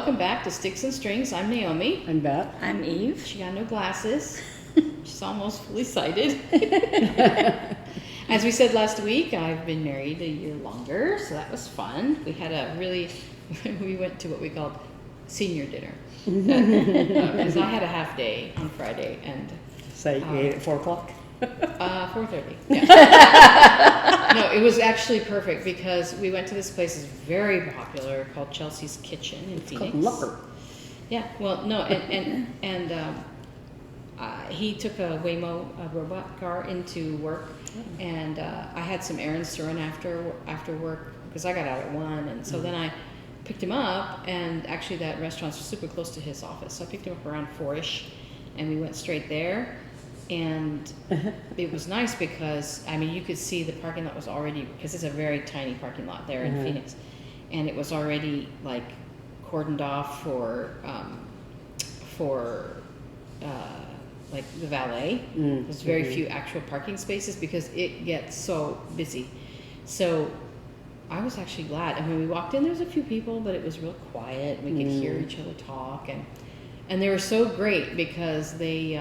welcome back to Sticks and Strings. I'm Naomi. I'm Beth. I'm Eve. She got no glasses. She's almost fully sighted. As we said last week, I've been married a year longer, so that was fun. We had we went to what we called senior dinner. Because I had a half day on Friday and... So you ate at 4 o'clock? 4:30. Yeah. No, it was actually perfect because we went to this place that's very popular called Chelsea's Kitchen in Phoenix. Called Lucker. Yeah. Well, no, and he took a Waymo robot car into work, and I had some errands to run after work because I got out at 1, and so then I picked him up, and actually that restaurant's super close to his office, so I picked him up around 4-ish, and we went straight there. And it was nice because, I mean, you could see the parking lot was already, because it's a very tiny parking lot there in Phoenix, and it was already like cordoned off for like the valet. There's very few actual parking spaces because it gets so busy. So I was actually glad. And when we walked in, there was a few people, but it was real quiet. We could hear each other talk, and they were so great because they.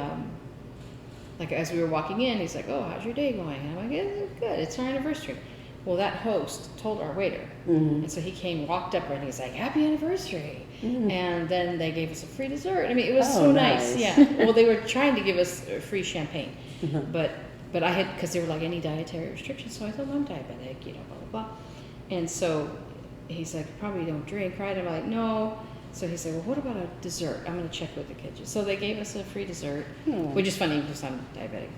Like as we were walking in, he's like, "Oh, how's your day going?" And I'm like, "It's good. It's our anniversary." Well, that host told our waiter, and so he came, walked up, and he's like, "Happy anniversary!" And then they gave us a free dessert. I mean, it was so nice. Yeah. Well, they were trying to give us free champagne, but I had, because they were like, any dietary restrictions. So I told them I'm diabetic, blah blah blah. And so he's like, "Probably don't drink, right?" I'm like, "No." So he said, "Well, what about a dessert? I'm going to check with the kitchen." So they gave us a free dessert, which is funny because I'm diabetic.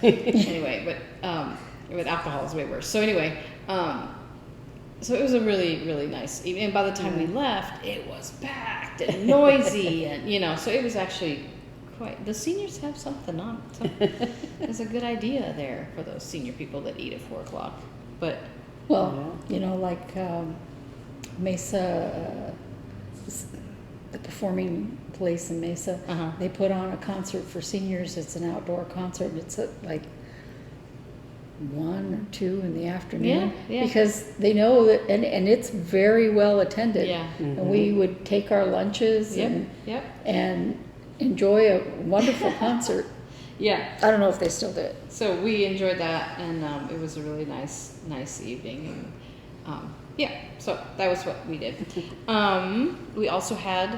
Anyway, but with alcohol is way worse. So anyway, so it was a really, really nice evening. And by the time we left, it was packed and noisy, and so it was actually quite. The seniors have something on. There's a good idea there for those senior people that eat at 4 o'clock. But like Mesa. The performing place in Mesa, they put on a concert for seniors. It's an outdoor concert. It's at like 1 or 2 in the afternoon because they know that, and it's very well attended. Yeah. And we would take our lunches and enjoy a wonderful concert. Yeah. I don't know if they still do it. So we enjoyed that, and it was a really nice evening. And, so that was what we did. We also had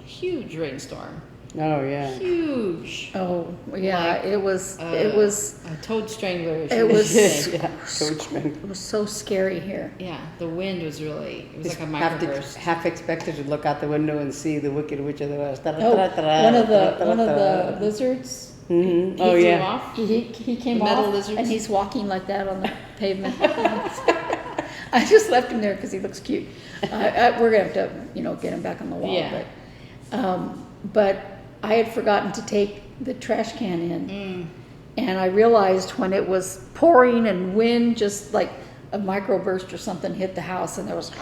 a huge rainstorm. Oh yeah. Huge. Oh yeah, like, it was a toad strangler. It was toad strangler. It was so scary here. Yeah, the wind was really. It was like a microburst. Half expected to look out the window and see the Wicked Witch of the West. One of the lizards. Mm-hmm. He flew off. He came the off, metal lizards. And he's walking like that on the pavement. I just left him there because he looks cute. We're gonna have to, get him back on the wall. Yeah. But I had forgotten to take the trash can in, and I realized when it was pouring and wind, just like a microburst or something hit the house, and there was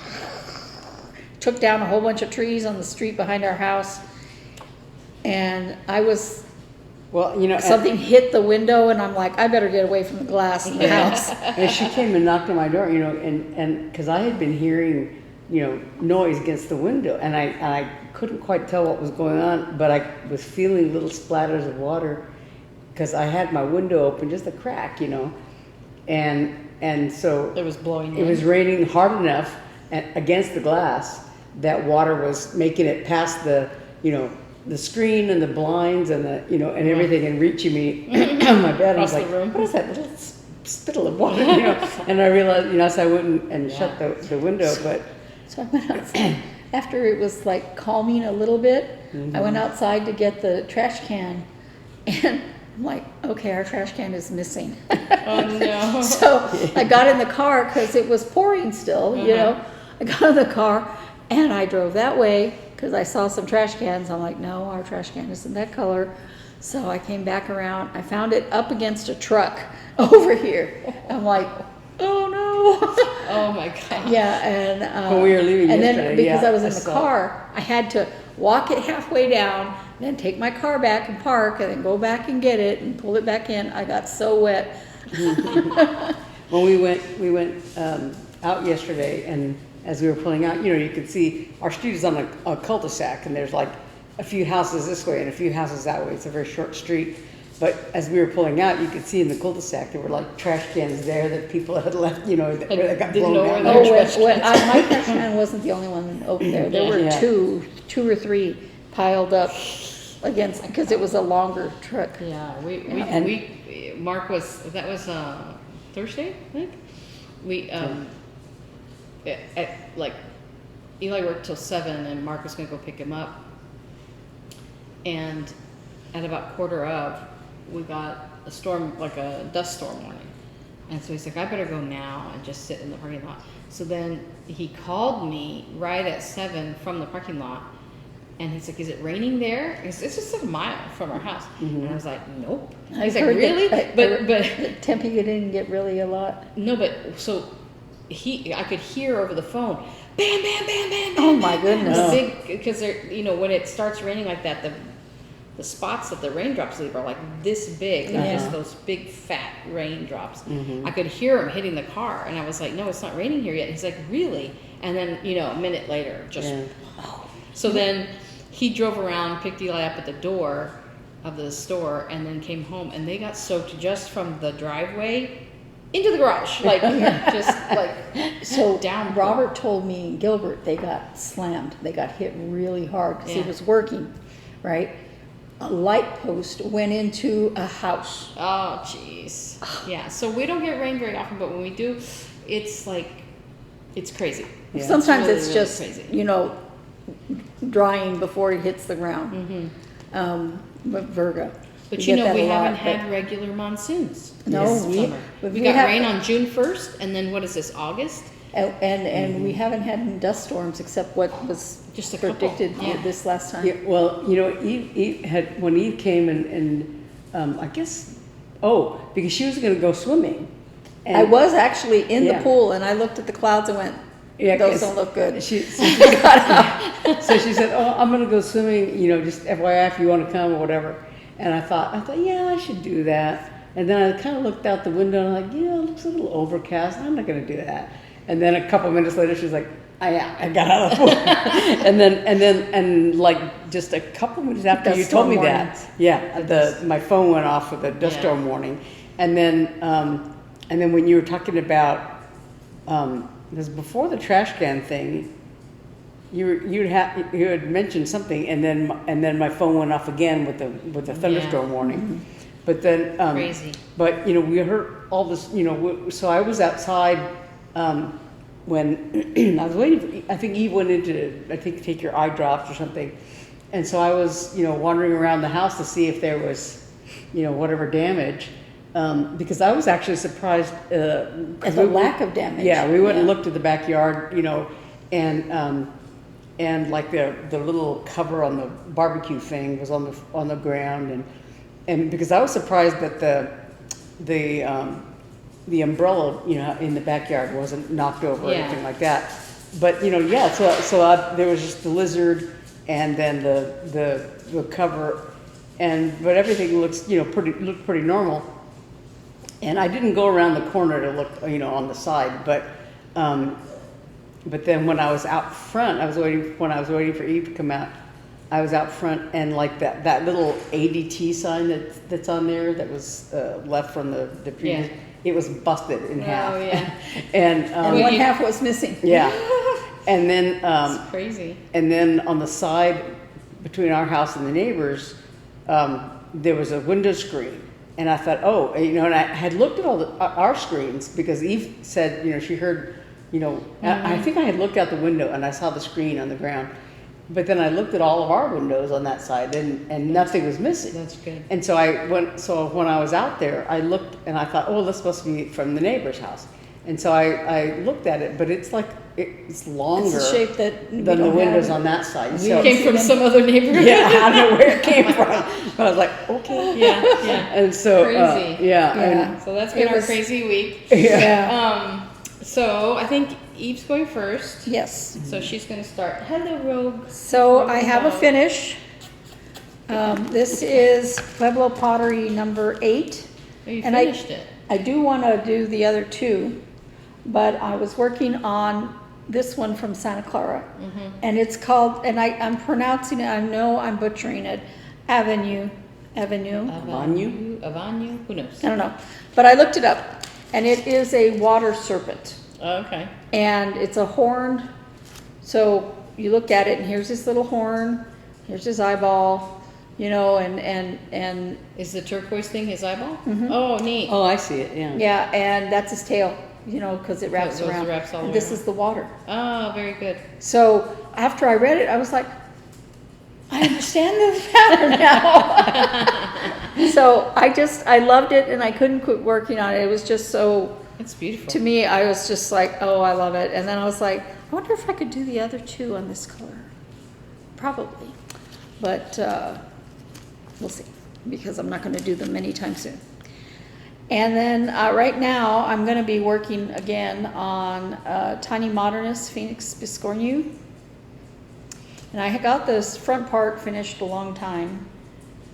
took down a whole bunch of trees on the street behind our house, and I was. Well, something hit the window, and I'm like, I better get away from the glass in the house. And she came and knocked on my door, and because I had been hearing, noise against the window, and I couldn't quite tell what was going on, but I was feeling little splatters of water because I had my window open, just a crack, and so it was blowing. It was raining hard enough against the glass that water was making it past the, the screen and the blinds and and everything, and reaching me on my bed. I was like, "What is that little spittle of water?" And I realized, so I went and shut the window. But so I went outside after it was like calming a little bit. I went outside to get the trash can, and I'm like, "Okay, our trash can is missing." Oh no! So I got in the car because it was pouring still. I got in the car and I drove that way. Because I saw some trash cans. I'm like, no, our trash can isn't that color. So I came back around. I found it up against a truck over here. I'm like, oh no. Oh my God. Yeah, and when we were leaving and yesterday, then because I was in the car, I had to walk it halfway down, then take my car back and park, and then go back and get it and pull it back in. I got so wet. When we went out yesterday, and as we were pulling out, you know, you could see our street is on a cul-de-sac, and there's like a few houses this way and a few houses that way. It's a very short street. But as we were pulling out, you could see in the cul-de-sac there were like trash cans there that people had left, you know, where they got Didn't blown know down. where they were. My trash can wasn't the only one over there. There were Yeah. two or three piled up against, because it was a longer truck. Yeah, And- Mark was, that was Thursday, I think. We, like, Eli worked till 7 and Mark was gonna go pick him up. And at about 1:15, we got a storm, like a dust storm warning. And so he's like, I better go now and just sit in the parking lot. So then he called me right at 7 from the parking lot. And he's like, is it raining there? It's just like a mile from our house. And I was like, nope. He's like, really? But Tempe didn't get really a lot. no, but so I could hear over the phone, bam, bam, bam, bam, bam. Oh my goodness. The big, because they're, you know, when it starts raining like that, the spots that the raindrops leave are like this big. They're just those big fat raindrops. I could hear them hitting the car, and I was like, no, it's not raining here yet. And he's like, really? And then, you know, a minute later, just, so then he drove around, picked Eli up at the door of the store, and then came home, and they got soaked just from the driveway into the garage, like just like So down. Robert told me in Gilbert they got slammed. They got hit really hard because he Yeah. was working, right? A light post went into a house. Oh, jeez. Yeah. So we don't get rain very often, but when we do, it's like, it's crazy. Yeah. Sometimes really, it's really just, crazy. you know, drying before it hits the ground. But Virgo. But we you get know, that we a lot, haven't but- had regular monsoons No, this we- summer. but We we got have- rain on June 1st, and then what is this, August? And we haven't had any dust storms except what was Just a couple, predicted yeah. this last time. Yeah, well, you know, Eve had, when Eve came and I guess, because she was gonna go swimming. And- I was actually in the Yeah. pool and I looked at the clouds and went, Yeah, those 'cause don't look good. so she said, I'm gonna go swimming, you know, just FYI if you wanna come or whatever. And I thought, yeah, I should do that. And then I kind of looked out the window and I'm like, it looks a little overcast. I'm not gonna do that. And then a couple minutes later, she's like, I got out of the pool. and like just a couple minutes after Dust you told me storm that, my phone went off with a dust Yeah. storm warning. And then when you were talking about, because before the trash can thing, you had mentioned something, and then my phone went off again with the thunderstorm warning. But then Crazy. But you know, we heard all this. You know, so I was outside when I was waiting. I think Eve went in to take your eye drops or something, and so I was wandering around the house to see if there was whatever damage. Because I was actually surprised At the lack of damage. Yeah, we went and looked at the backyard, and like the little cover on the barbecue thing was on the ground, and because I was surprised that the umbrella in the backyard wasn't knocked over or Yeah. anything like that. But there was just the lizard and then the cover, but everything looked pretty normal. And I didn't go around the corner to look, on the side, but then when I was out front, when I was waiting for Eve to come out, I was out front, and like that little ADT sign that's on there that was left from the previous, it was busted in half. Oh, yeah. And one half was missing. yeah, and then It's crazy. and then on the side between our house and the neighbors, there was a window screen. And I thought, and I had looked at all our screens because Eve said, she heard, I think I had looked out the window and I saw the screen on the ground. But then I looked at all of our windows on that side and nothing was missing. That's good. And so when I was out there, I looked and I thought, this must be from the neighbor's house. And so I looked at it, but it's like, it's longer It's a shape that we than the don't windows have. on that side. It So, came from some other neighborhood. yeah, I don't know where it came from. But I was like, okay. Yeah. And so, Crazy. yeah. So that's been It our was- crazy week. Yeah. So I think Eve's going first. Yes. So she's going to start. Hello, Rogue. So I have a finish. This is Pueblo Pottery number 8. Oh, you And finished it. I do want to do the other 2, but I was working on this one from Santa Clara. And it's called, and I'm pronouncing it, I know I'm butchering it, Avenue, Avenue, who knows? I don't know. But I looked it up, and it is a water serpent. Okay. And it's a horned, so you look at it, and here's this little horn, here's his eyeball, you know, and Is the turquoise thing his eyeball? Oh, neat. Oh, I see it, yeah. yeah, and that's his tail, you know, because it wraps goes- around. wraps all the And way this around. is the water. Oh, very good. So after I read it, I was like, I understand the pattern now. So I loved it, and I couldn't quit working on it. It was just so, It's beautiful. to me, I was just like, oh, I love it. And then I was like, I wonder if I could do the other two on this color. Probably. But we'll see, because I'm not going to do them anytime soon. And then right now, I'm going to be working again on Tiny Modernist Phoenix Biscornu. And I got this front part finished a long time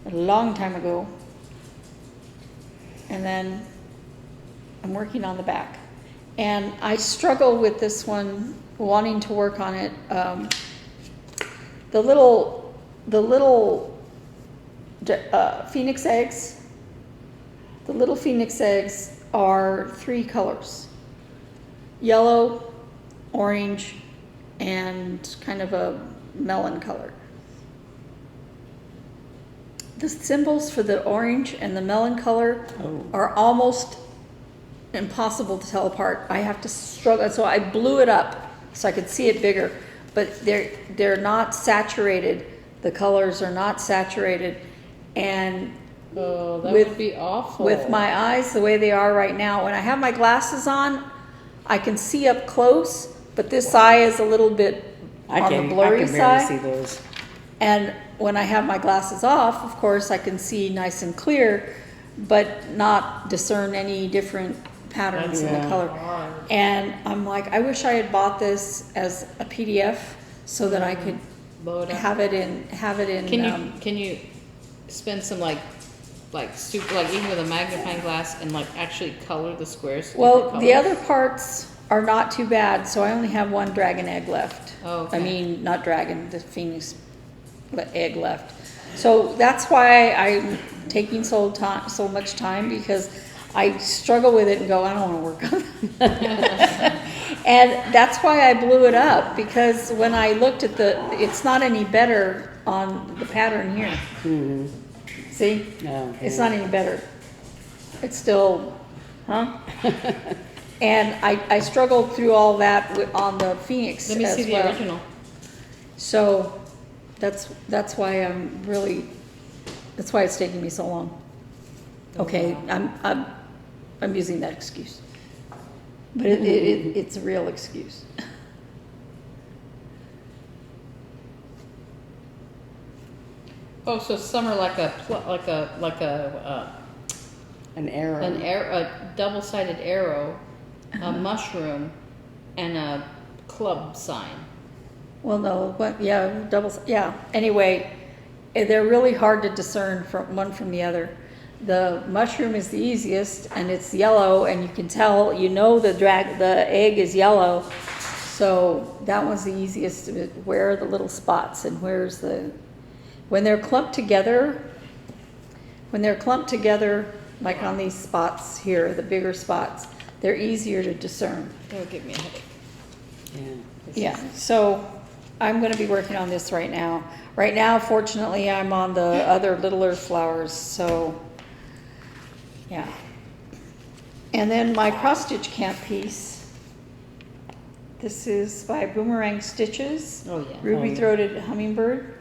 ago. And then I'm working on the back. And I struggle with this one, wanting to work on it. The little phoenix eggs, the little phoenix eggs are 3 colors: yellow, orange, and kind of a melon color. The symbols for the orange and the melon color are almost impossible to tell apart. I have to struggle, so I blew it up so I could see it bigger, but they're not saturated. The colors are not saturated, and Oh, that with- would be awful. with my eyes the way they are right now, when I have my glasses on, I can see up close, but this eye is a little bit on the blurry I can barely side. see those. And when I have my glasses off, of course, I can see nice and clear, but not discern any different patterns in the Yeah. color. And I'm like, I wish I had bought this as a PDF so that I could Blow it up. have it in. Can you spend some like super, like even with a magnifying glass and like actually color the squares? Well, different the colors? other parts are not too bad, so I only have one dragon egg left. Oh, okay. I mean, not dragon, the phoenix egg left. So that's why I'm taking so much time, because I struggle with it and go, I don't want to work on it. And that's why I blew it up, because when I looked at it's not any better on the pattern here. See? No. It's not any better. It's still, huh? And I struggled through all that on the Phoenix Let me as see the well. original. So that's why that's why it's taking me so long. Okay, I'm using that excuse, but it's a real excuse. Oh, so some are like An arrow. a double-sided arrow, a mushroom, and a club sign. Well, no, but yeah. Anyway, they're really hard to discern from the other. The mushroom is the easiest, and it's yellow, and you can tell, the egg is yellow. So that one's the easiest. Where are the little spots, and when they're clumped together, like on these spots here, the bigger spots, they're easier to discern. It'll give me a headache. Yeah. Yeah, so I'm going to be working on this right now. Right now, fortunately, I'm on the other littler flowers, so yeah. And then my cross-stitch camp piece. This is by Boomerang Stitches. Oh, yeah. Ruby-throated hummingbird.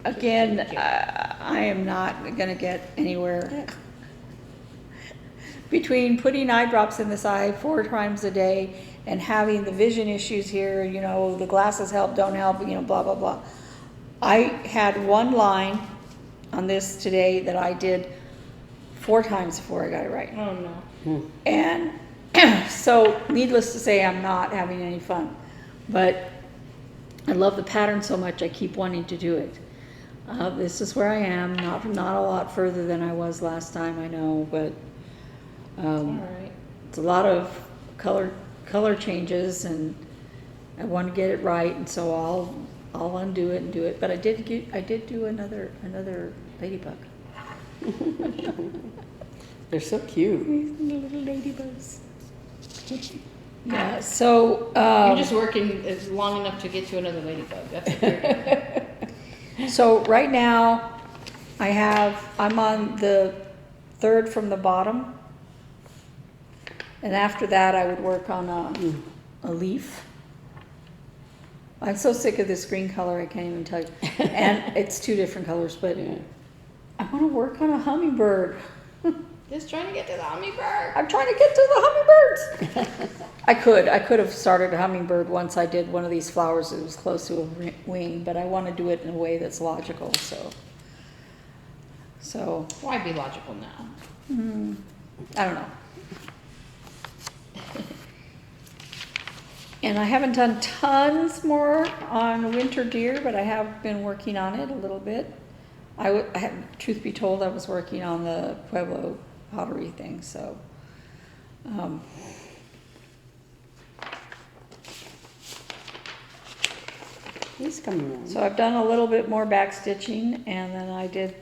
Again, I am not going to get anywhere. Between putting eye drops in this eye 4 times a day and having the vision issues here, the glasses help, don't help, blah, blah, blah. I had one line on this today that I did 4 times before I got it right. Oh, no. And so, needless to say, I'm not having any fun. But I love the pattern so much, I keep wanting to do it. This is where I am, not a lot further than I was last time, I know, but All right. it's a lot of color color changes, and I want to get it right, and so I'll undo it and do it. But I did do another ladybug. They're so cute. These little ladybugs. Yeah. So You're just working long enough to get to another ladybug. That's what you're doing. so right now, I'm on the third from the bottom, and after that, I would work on a leaf. I'm so sick of this green color, I can't even tell you. And it's 2 different colors, but I want to work on a hummingbird. Just trying to get to the hummingbird. I'm trying to get to the hummingbirds. I could have started a hummingbird once I did one of these flowers that was close to a wing, but I want to do it in a way that's logical, so Why be logical now? I don't know. And I haven't done tons more on winter deer, but I have been working on it a little bit. Truth be told, I was working on the Pueblo pottery thing, so. He's coming around. So I've done a little bit more back stitching, and then I did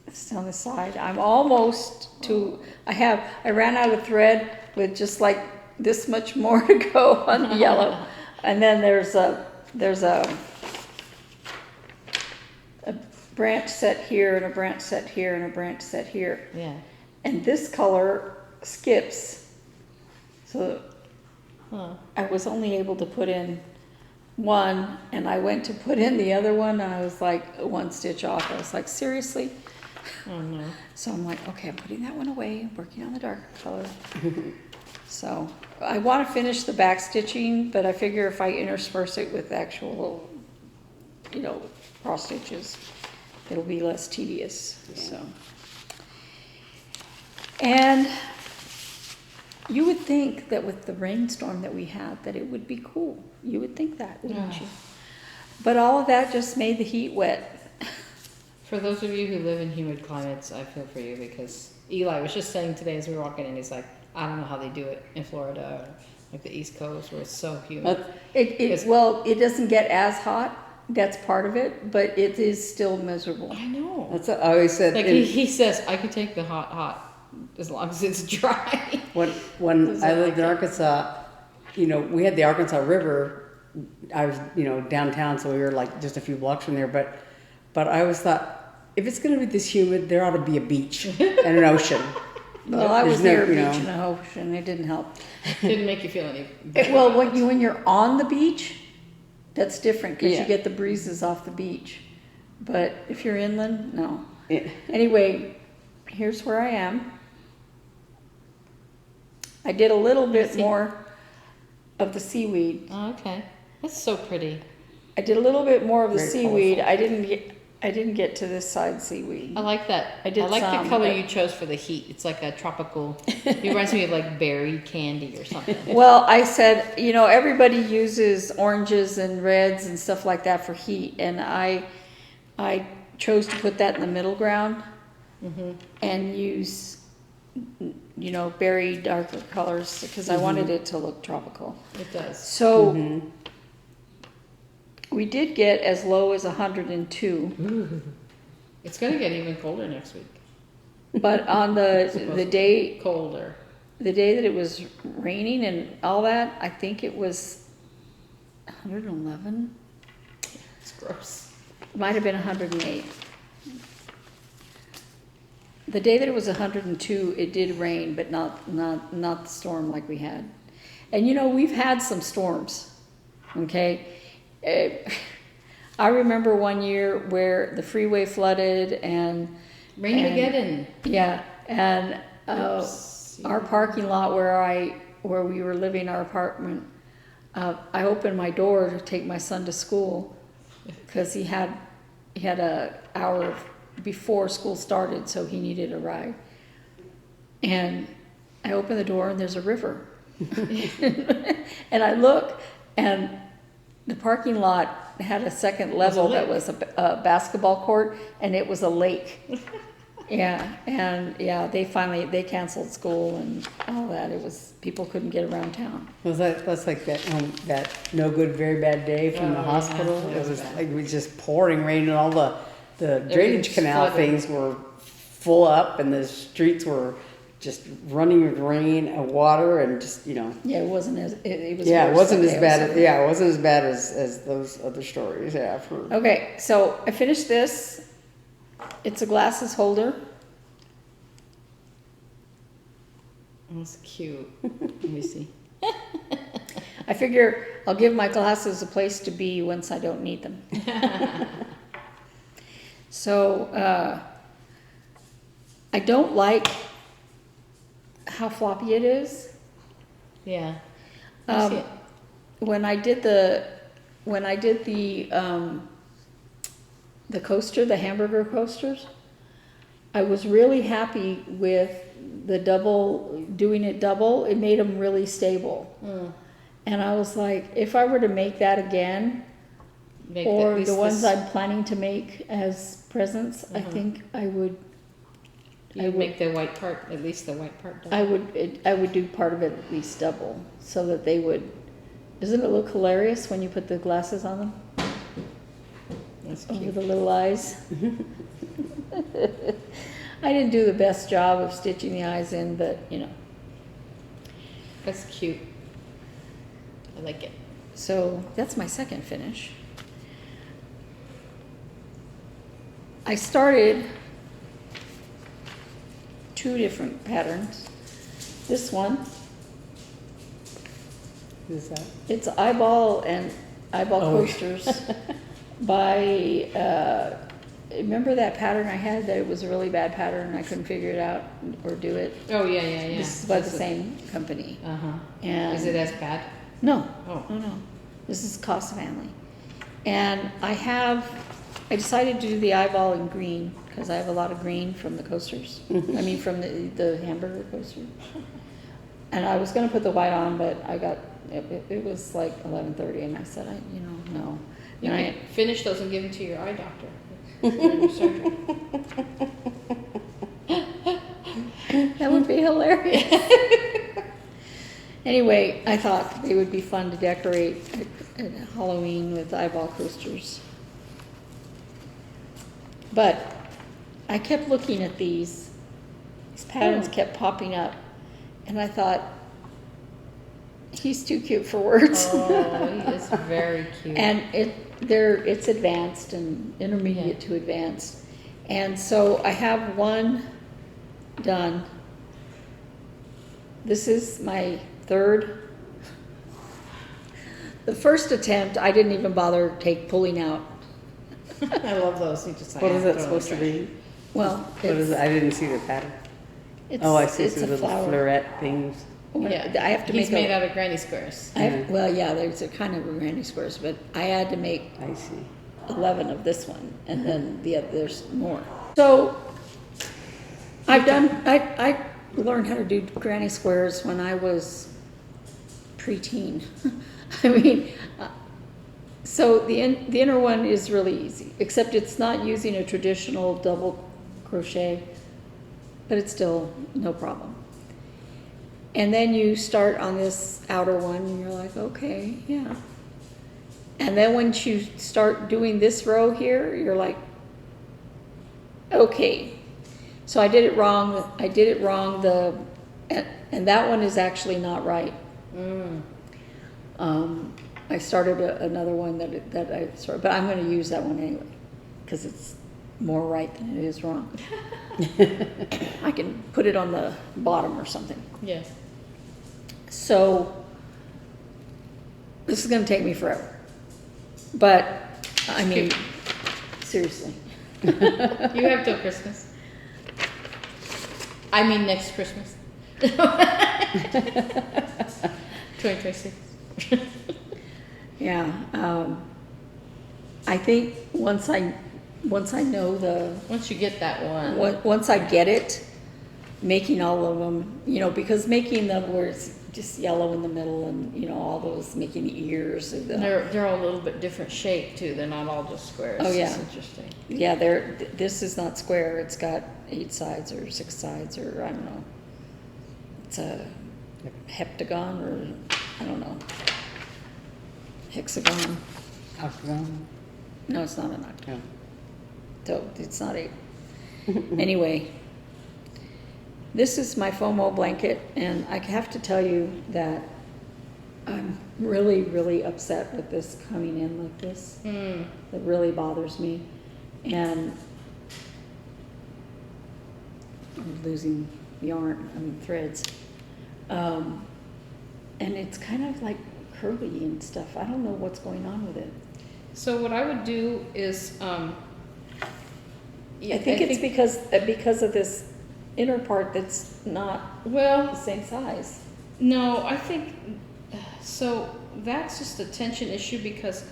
this on the side. I'm almost to, I ran out of thread with just like this much more to go on the yellow. And then there's a branch set here, and a branch set here, and a branch set here. Yeah. And this color skips. So I was only able to put in one, and I went to put in the other one, and I was like 1 stitch off. I was like, seriously? Oh no. So I'm like, okay, I'm putting that one away, working on the darker color. So I want to finish the back stitching, but I figure if I intersperse it with actual, cross stitches, it'll be less tedious. So, and you would think that with the rainstorm that we had, that it would be cool. You would think that, wouldn't you? But all of that just made the heat wet. For those of you who live in humid climates, I feel for you, because Eli was just saying today as we were walking in, he's like, I don't know how they do it in Florida, or like the East Coast, where it's so humid. It doesn't get as hot. That's part of it, but it is still miserable. I know. That's what I always said. Like he says, I could take the hot, as long as it's dry. When I lived in Arkansas, we had the Arkansas River. I was, downtown, so we were like just a few blocks from there. But I always thought, if it's going to be this humid, there ought to be a beach and an ocean. Well, I was near a beach and an ocean. It didn't help. Didn't make you feel any better. Well, when you're on the beach, that's different because you get the breezes off the beach. But if you're inland, no. Yeah. Anyway, here's where I am. I did a little bit more of the seaweed. Oh, okay. That's so pretty. I did a little bit more of the Very seaweed. colorful. I didn't get to this side seaweed. I like that. I did like some, the color but- you chose for the heat. It's like a tropical. It reminds me of like berry candy or something. Well, I said, everybody uses oranges and reds and stuff like that for heat, and I chose to put that in the middle ground and use, berry darker colors because I wanted it to look tropical. It does. So we did get as low as 102, It's gonna get even colder next week. but on the day Colder. that it was raining and all that, I think it was 111. It's gross. It might have been 108. The day that it was 102, it did rain, but not the storm like we had. And we've had some storms, okay? I remember one year where the freeway flooded and Rain-mageddon. yeah, and Oops. our parking lot where we were living, our apartment, I opened my door to take my son to school because he had a hour before school started, so he needed a ride. And I opened the door and there's a river. And I look, and the parking lot had a second level that was a basketball court, and it was a lake. Yeah, and yeah, they canceled school and all that. It was, people couldn't get around town. That's like that no good, very bad day from the hospital. Yeah, It was like, it was just pouring rain and all the drainage Everything's canal flooded. things were full up and the streets were just running with rain and water and just, you know. Yeah, it wasn't as, it was. Yeah, it worse wasn't that as day. bad. It wasn't as bad as those other stories. Yeah, I've heard. Okay, so I finished this. It's a glasses holder. That's cute. Let me see. I figure I'll give my glasses a place to be once I don't need them. So, I don't like how floppy it is. Yeah. I see it. When I did the coaster, the hamburger coasters, I was really happy with doing it double. It made them really stable. Mm. And I was like, if I were to make that again, Make or at least the ones this- I'm planning to make as presents, I think I would, You'd make the white part, at least the white part done. I would do part of it at least double, so that they would, doesn't it look hilarious when you put the glasses on them? That's Over cute. the little eyes. I didn't do the best job of stitching the eyes in, but you know. That's cute. I like it. So that's my second finish. I started 2 different patterns. This one, What is that? it's eyeball Oh. coasters by, remember that pattern I had that it was a really bad pattern and I couldn't figure it out or do it? Oh, yeah, yeah, yeah. This is by the same company. Uh-huh. And Is it as bad? No, Oh. no. This is Cost Family. And I decided to do the eyeball in green because I have a lot of green from the coasters. I mean, from the hamburger coaster. And I was going to put the white on, but it was like 11:30 and I said, no. You And can finish those and give them to your eye doctor. During your surgery. that would be hilarious. Anyway, I thought they would be fun to decorate at Halloween with eyeball coasters. But I kept looking at these patterns kept popping up, and I thought, he's too cute for words. Oh, he is very cute. And it's advanced and intermediate to advanced. And so I have one done. This is my third. The first attempt, I didn't even bother pulling out. I love those. You just What is throw it them supposed in to the trash. be? Well, What is it? I didn't see the pattern. It's, Oh, I see. it's Some a little flower. floret things. Yeah, I have to he's make made out of granny squares. well, yeah, there's a kind of granny squares, but I had to make I see. 11 of this one, and then there's more. So I learned how to do granny squares when I was preteen. I mean, so the inner one is really easy, except it's not using a traditional double crochet, but it's still no problem. And then you start on this outer one, and you're like, okay, yeah. And then once you start doing this row here, you're like, okay. So I did it wrong. And that one is actually not right. I started another one that I started, but I'm going to use that one anyway because it's more right than it is wrong. I can put it on the bottom or something. Yes. So this is going to take me forever. But I mean, seriously. You have till Christmas. I mean next Christmas. 2026. Yeah. I think once I know Once you get that one. once I get it, making all of them, because making them where it's just yellow in the middle and, all those, making the ears. And They're all a little bit different shape too. They're not all just squares. Oh, yeah. It's interesting. yeah, this is not square. 8 sides or 6 sides, or I don't know. It's a heptagon, or I don't know. Hexagon. Octagon. No, it's not an octagon. No. So it's not 8. Anyway, this is my FOMO blanket, and I have to tell you that I'm really, really upset with this coming in like this. It really bothers me. And I'm losing threads. And it's kind of like curly and stuff. I don't know what's going on with it. So what I would do is, I think it's because of this inner part that's not the well, same size. no, I think, so that's just a tension issue because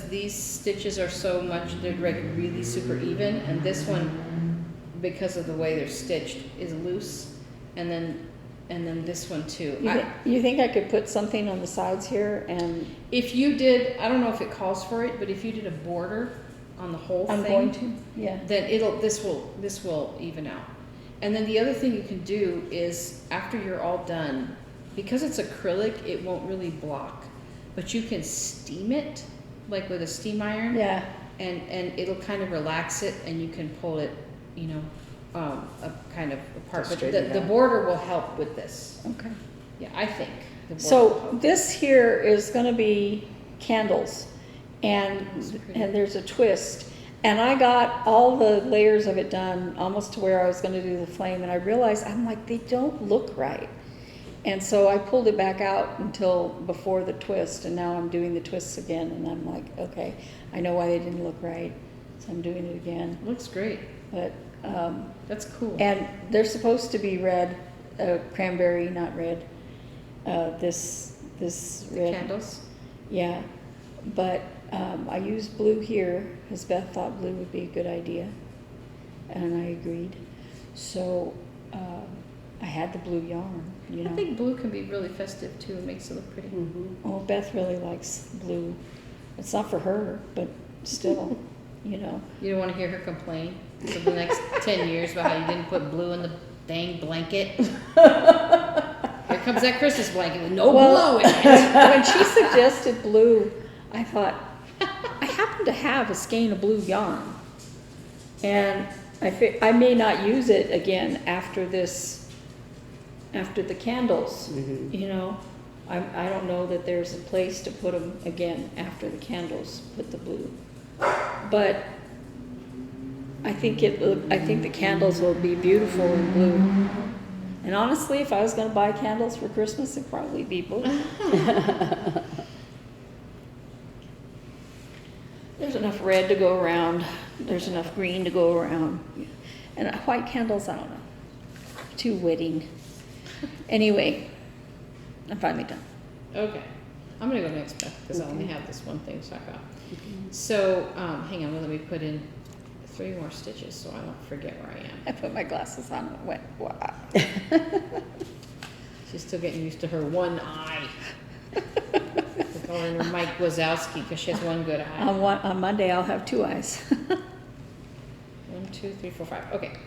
these stitches are so much, they're like really super even, and this one, because of the way they're stitched, is loose, and then this one too. You think I could put something on the sides here and... If you did, I don't know if it calls for it, but if you did a border on the whole thing. I'm going to, yeah. Then this will even out. And then the other thing you can do is, after you're all done, because it's acrylic, it won't really block, but you can steam it, like with a steam iron. Yeah. And it'll kind of relax it, and you can pull it, kind of apart. But the border will help with this. Okay. Yeah, I think. The border will So help. this here is going to be candles, and there's a twist. And I got all the layers of it done almost to where I was going to do the flame, and I realized, I'm like, they don't look right. And so I pulled it back out until before the twist, and now I'm doing the twists again, and I'm like, okay, I know why they didn't look right, so I'm doing it again. Looks great. But That's cool. and they're supposed to be red, cranberry, not red. This red. Candles. Yeah, but I used blue here because Beth thought blue would be a good idea, and I agreed. So I had the blue yarn, I think blue can be really festive too. It makes it look pretty. Oh, Beth really likes blue. It's not for her, but still, You don't want to hear her complain for the next 10 years about how you didn't put blue in the dang blanket. Here comes that Christmas blanket with no blue in it. When she suggested blue, I thought, I happen to have a skein of blue yarn, and I may not use it again after the candles. I don't know that there's a place to put them again after the candles. Put the blue, but I think the candles will be beautiful in blue. And honestly, if I was going to buy candles for Christmas, it'd probably be blue. There's enough red to go around. There's enough green to go around. And white candles, I don't know. Too wetting. Anyway, I'm finally done. Okay. I'm going to go next, Beth, because I only have this one thing to talk about. So, hang on. Let me put in 3 more stitches so I don't forget where I am. I put my glasses on and went, wow. She's still getting used to her one eye. We're calling her Mike Wazowski because she has one good eye. On Monday, I'll have 2 eyes. 1, 2, 3, 4, 5. Okay.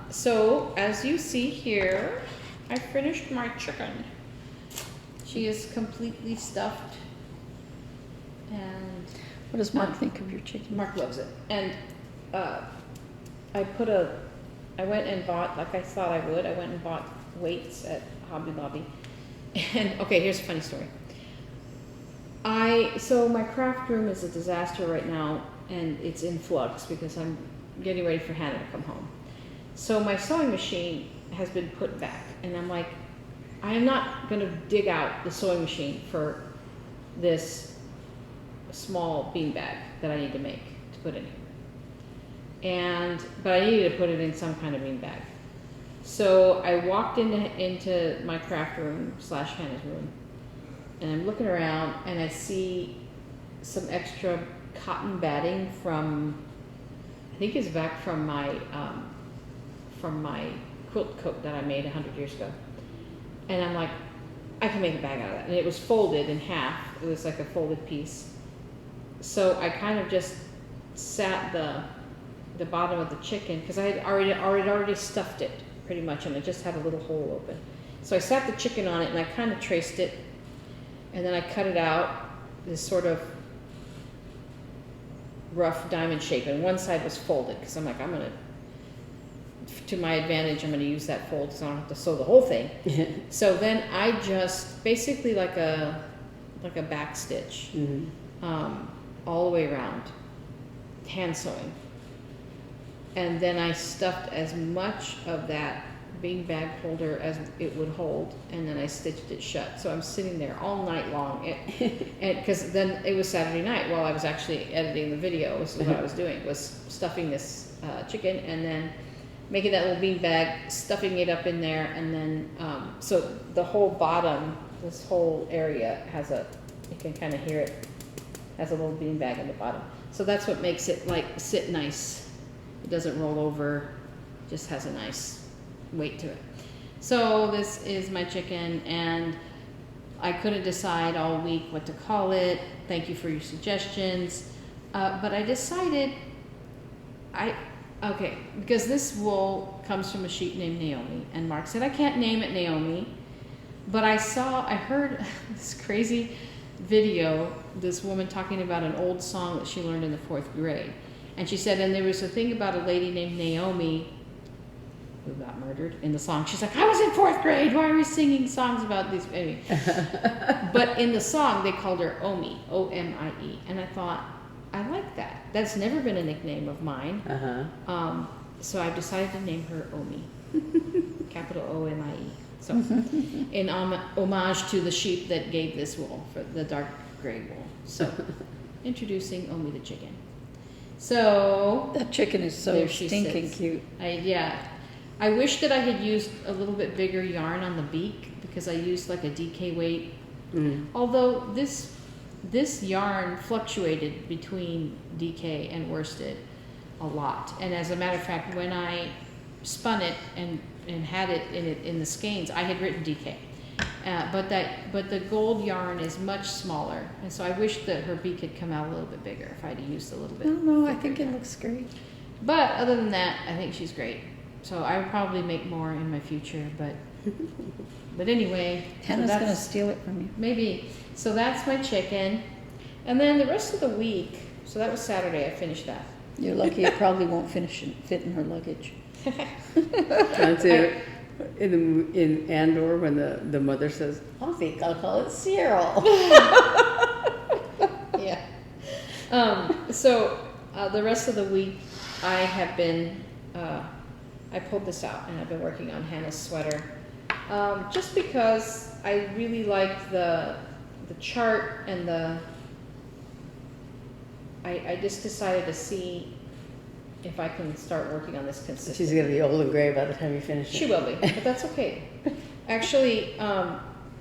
So as you see here, I finished my chicken. She is completely stuffed, and What does Mark think of your chicken? Mark loves it. And I went and bought, like I thought I would, I went and bought weights at Hobby Lobby. And okay, here's a funny story. So my craft room is a disaster right now, and it's in flux because I'm getting ready for Hannah to come home. So my sewing machine has been put back, and I'm like, I am not going to dig out the sewing machine for this small bean bag that I need to make to put in here. But I needed to put it in some kind of bean bag. So I walked into my craft room / Hannah's room, and I'm looking around, and I see some extra cotton batting from, I think it's back from my quilt coat that I made 100 years ago. And I'm like, I can make a bag out of that. And it was folded in half. It was like a folded piece. So I kind of just sat the the bottom of the chicken, because I had already stuffed it pretty much, and I just had a little hole open. So I sat the chicken on it, and I kind of traced it, and then I cut it out, this sort of rough diamond shape, and one side was folded, because I'm like, to my advantage, I'm going to use that fold so I don't have to sew the whole thing. So then I just, basically like a back stitch, all the way around, hand sewing. And then I stuffed as much of that beanbag holder as it would hold, and then I stitched it shut. So I'm sitting there all night long, and because then it was Saturday night while I was actually editing the video. This is what I was doing, was stuffing this chicken, and then making that little beanbag, stuffing it up in there, and then so the whole bottom, this whole area has you can kind of hear it, has a little beanbag in the bottom. So that's what makes it like sit nice. It doesn't roll over, just has a nice weight to it. So this is my chicken, and I couldn't decide all week what to call it. Thank you for your suggestions. But I decided, okay, because this wool comes from a sheep named Naomi, and Mark said, I can't name it Naomi, but I heard this crazy video, this woman talking about an old song that she learned in the 4th grade. And she said, and there was a thing about a lady named Naomi who got murdered in the song. She's like, I was in 4th grade. Why are we singing songs about these? Anyway. But in the song, they called her Omi, O-M-I-E. And I thought, I like that. That's never been a nickname of mine. So I've decided to name her Omi, capital O-M-I-E. So in homage to the sheep that gave this wool, for the dark gray wool. So introducing Omi the chicken. So That chicken is so there she stinking sits. cute. I wish that I had used a little bit bigger yarn on the beak, because I used like a DK weight. Although this yarn fluctuated between DK and worsted a lot. And as a matter of fact, when I spun it and had it in the skeins, I had written DK. But the gold yarn is much smaller, and so I wish that her beak had come out a little bit bigger if I'd used a little bit. No, I thicker think it yarn. looks great. But other than that, I think she's great. So I would probably make more in my future, but anyway. Hannah's so going to steal it from you. maybe. So that's my chicken, and then the rest of the week. So that was Saturday. I finished that. You're lucky it probably won't fit in her luggage. That's it. In Andor, when the mother says, I think I'll call it Cyril. Yeah. So the rest of the week, I have been. I pulled this out, and I've been working on Hannah's sweater, just because I really like the chart and I just decided to see if I can start working on this consistently. She's going to be old and gray by the time you finish it. She will be, but that's okay. Actually,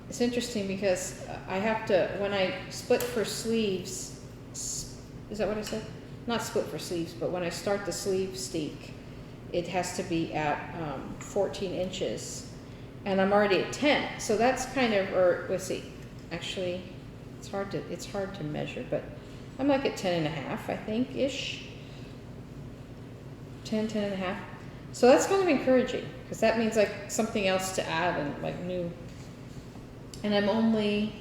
it's interesting because I have to, when I split for sleeves, is that what I said? Not split for sleeves, but when I start the sleeve steek, it has to be at 14 inches, and I'm already at 10. So that's kind of, or let's see, actually, it's hard to measure, but I'm like at 10 and a half, I think, ish. 10 and a half. So that's kind of encouraging, because that means like something else to add and like new. And I'm only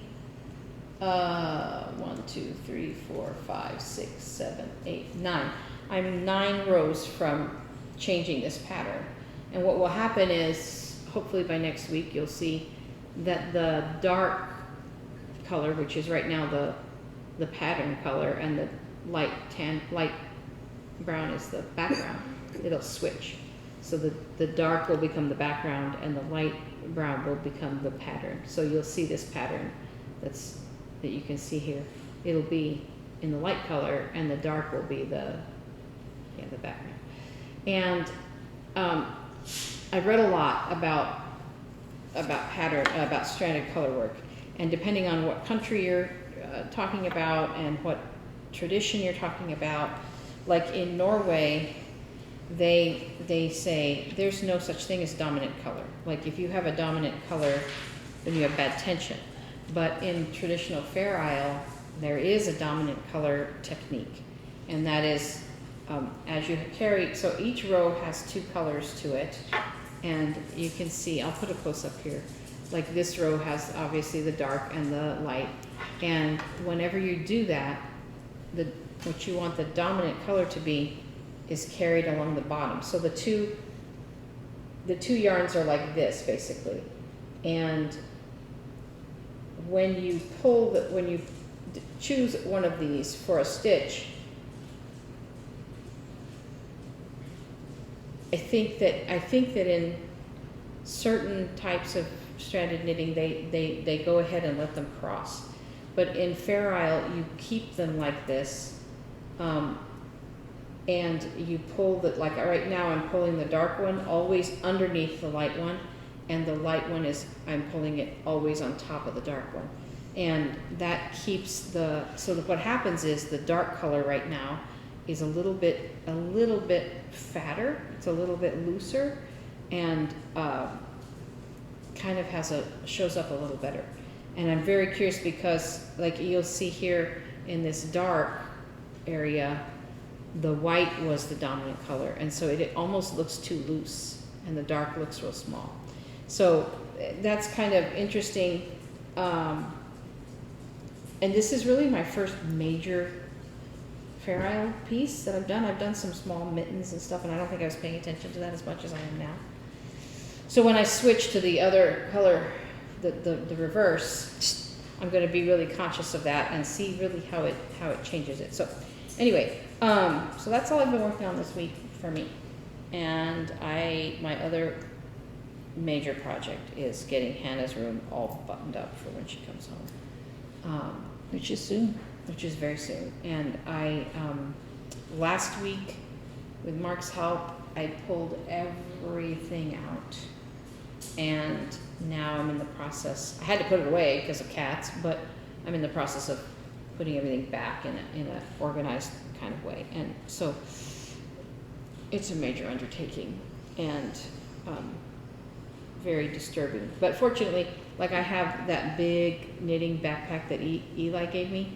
1, 2, 3, 4, 5, 6, 7, 8, 9. I'm 9 rows from changing this pattern. And what will happen is, hopefully by next week, you'll see that the dark color, which is right now the pattern color, and the light brown is the background. It'll switch. So the dark will become the background, and the light brown will become the pattern. So you'll see this pattern that you can see here. It'll be in the light color, and the dark will be the background. And I've read a lot about stranded color work, and depending on what country you're talking about and what tradition you're talking about, like in Norway, they say there's no such thing as dominant color. Like if you have a dominant color, then you have bad tension. But in traditional Fair Isle, there is a dominant color technique, and that is as you carry, so each row has 2 colors to it, and you can see, I'll put a close up here, like this row has obviously the dark and the light, and whenever you do that, what you want the dominant color to be is carried along the bottom. So the two yarns are like this basically, and when you choose one of these for a stitch, I think that in certain types of stranded knitting, they go ahead and let them cross. But in Fair Isle, you keep them like this, and you pull like right now I'm pulling the dark one always underneath the light one, and the light one I'm pulling it always on top of the dark one. And that keeps so what happens is the dark color right now is a little bit fatter, it's a little bit looser, and kind of shows up a little better. And I'm very curious because like you'll see here in this dark area, the white was the dominant color, and so it almost looks too loose, and the dark looks real small. So that's kind of interesting. And this is really my first major Fair Isle piece that I've done. I've done some small mittens and stuff, and I don't think I was paying attention to that as much as I am now. So when I switch to the other color, the reverse, I'm going to be really conscious of that and see really how it changes it. So anyway, so that's all I've been working on this week for me. And my other major project is getting Hannah's room all buttoned up for when she comes home. Which is soon. Which is very soon. And I, last week, with Mark's help, I pulled everything out. And now I'm in the process, I had to put it away because of cats, but I'm in the process of putting everything back in a organized kind of way. And so it's a major undertaking and very disturbing. But fortunately, like I have that big knitting backpack that Eli gave me,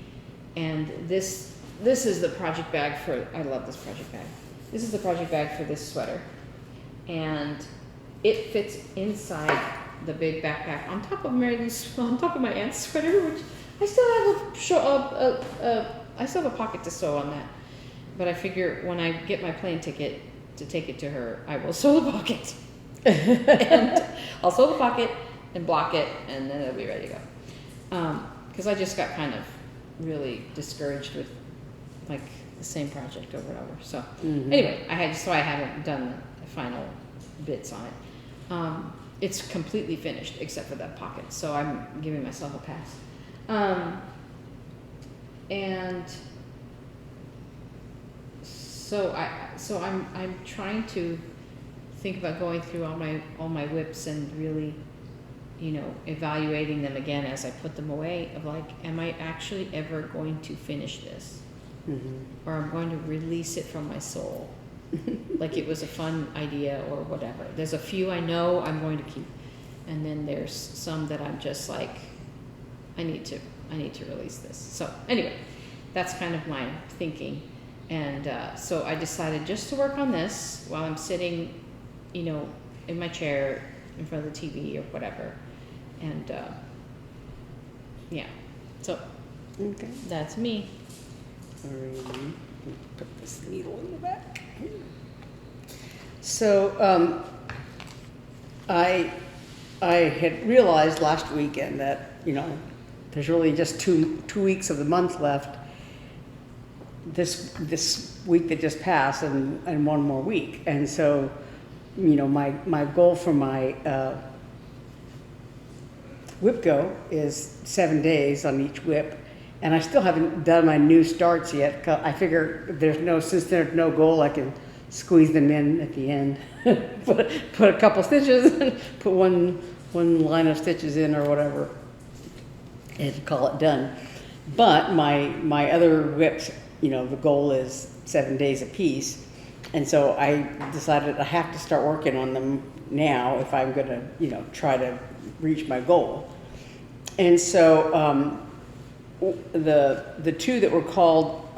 and this is the project bag for, I love this project bag. This is the project bag for this sweater. And it fits inside the big backpack on top of my aunt's sweater, which I still have I still have a pocket to sew on that. But I figure when I get my plane ticket to take it to her, I will sew the pocket. And I'll sew the pocket and block it, and then it'll be ready to go. Because I just got kind of really discouraged with like the same project over and over. So anyway, I haven't done the final bits on it. It's completely finished except for that pocket, so I'm giving myself a pass. And so I'm trying to think about going through all my WIPs and really, evaluating them again as I put them away, of like, am I actually ever going to finish this? Or I'm going to release it from my soul. Like it was a fun idea or whatever. There's a few I know I'm going to keep, and then there's some that I'm just like, I need to release this. So anyway, that's kind of my thinking. And so I decided just to work on this while I'm sitting, in my chair in front of the TV or whatever. And yeah, so Okay. that's me. Alrighty. Put this needle in the back. So I had realized last weekend that there's really just two weeks of the month left. This week that just passed, and one more week, and so my goal for my WIP-GO is 7 days on each WIP. And I still haven't done my new starts yet. I figure since there's no goal, I can squeeze them in at the end. put a couple stitches, and put one line of stitches in or whatever, and call it done. But my other WIPs, the goal is 7 days a piece, and so I decided I have to start working on them now if I'm going to try to reach my goal. And so the two that were called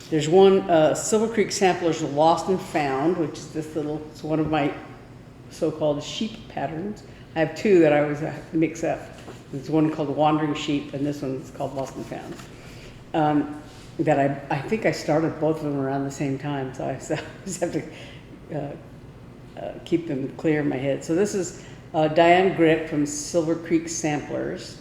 There's one, Silver Creek Sampler's Lost and Found, which is this little, it's one of my so-called sheep patterns. I have two that I always mix up. There's one called Wandering Sheep, and this one's called Lost and Found. That I think I started both of them around the same time, so I just have to keep them clear in my head. So this is Diane Grip from Silver Creek Samplers,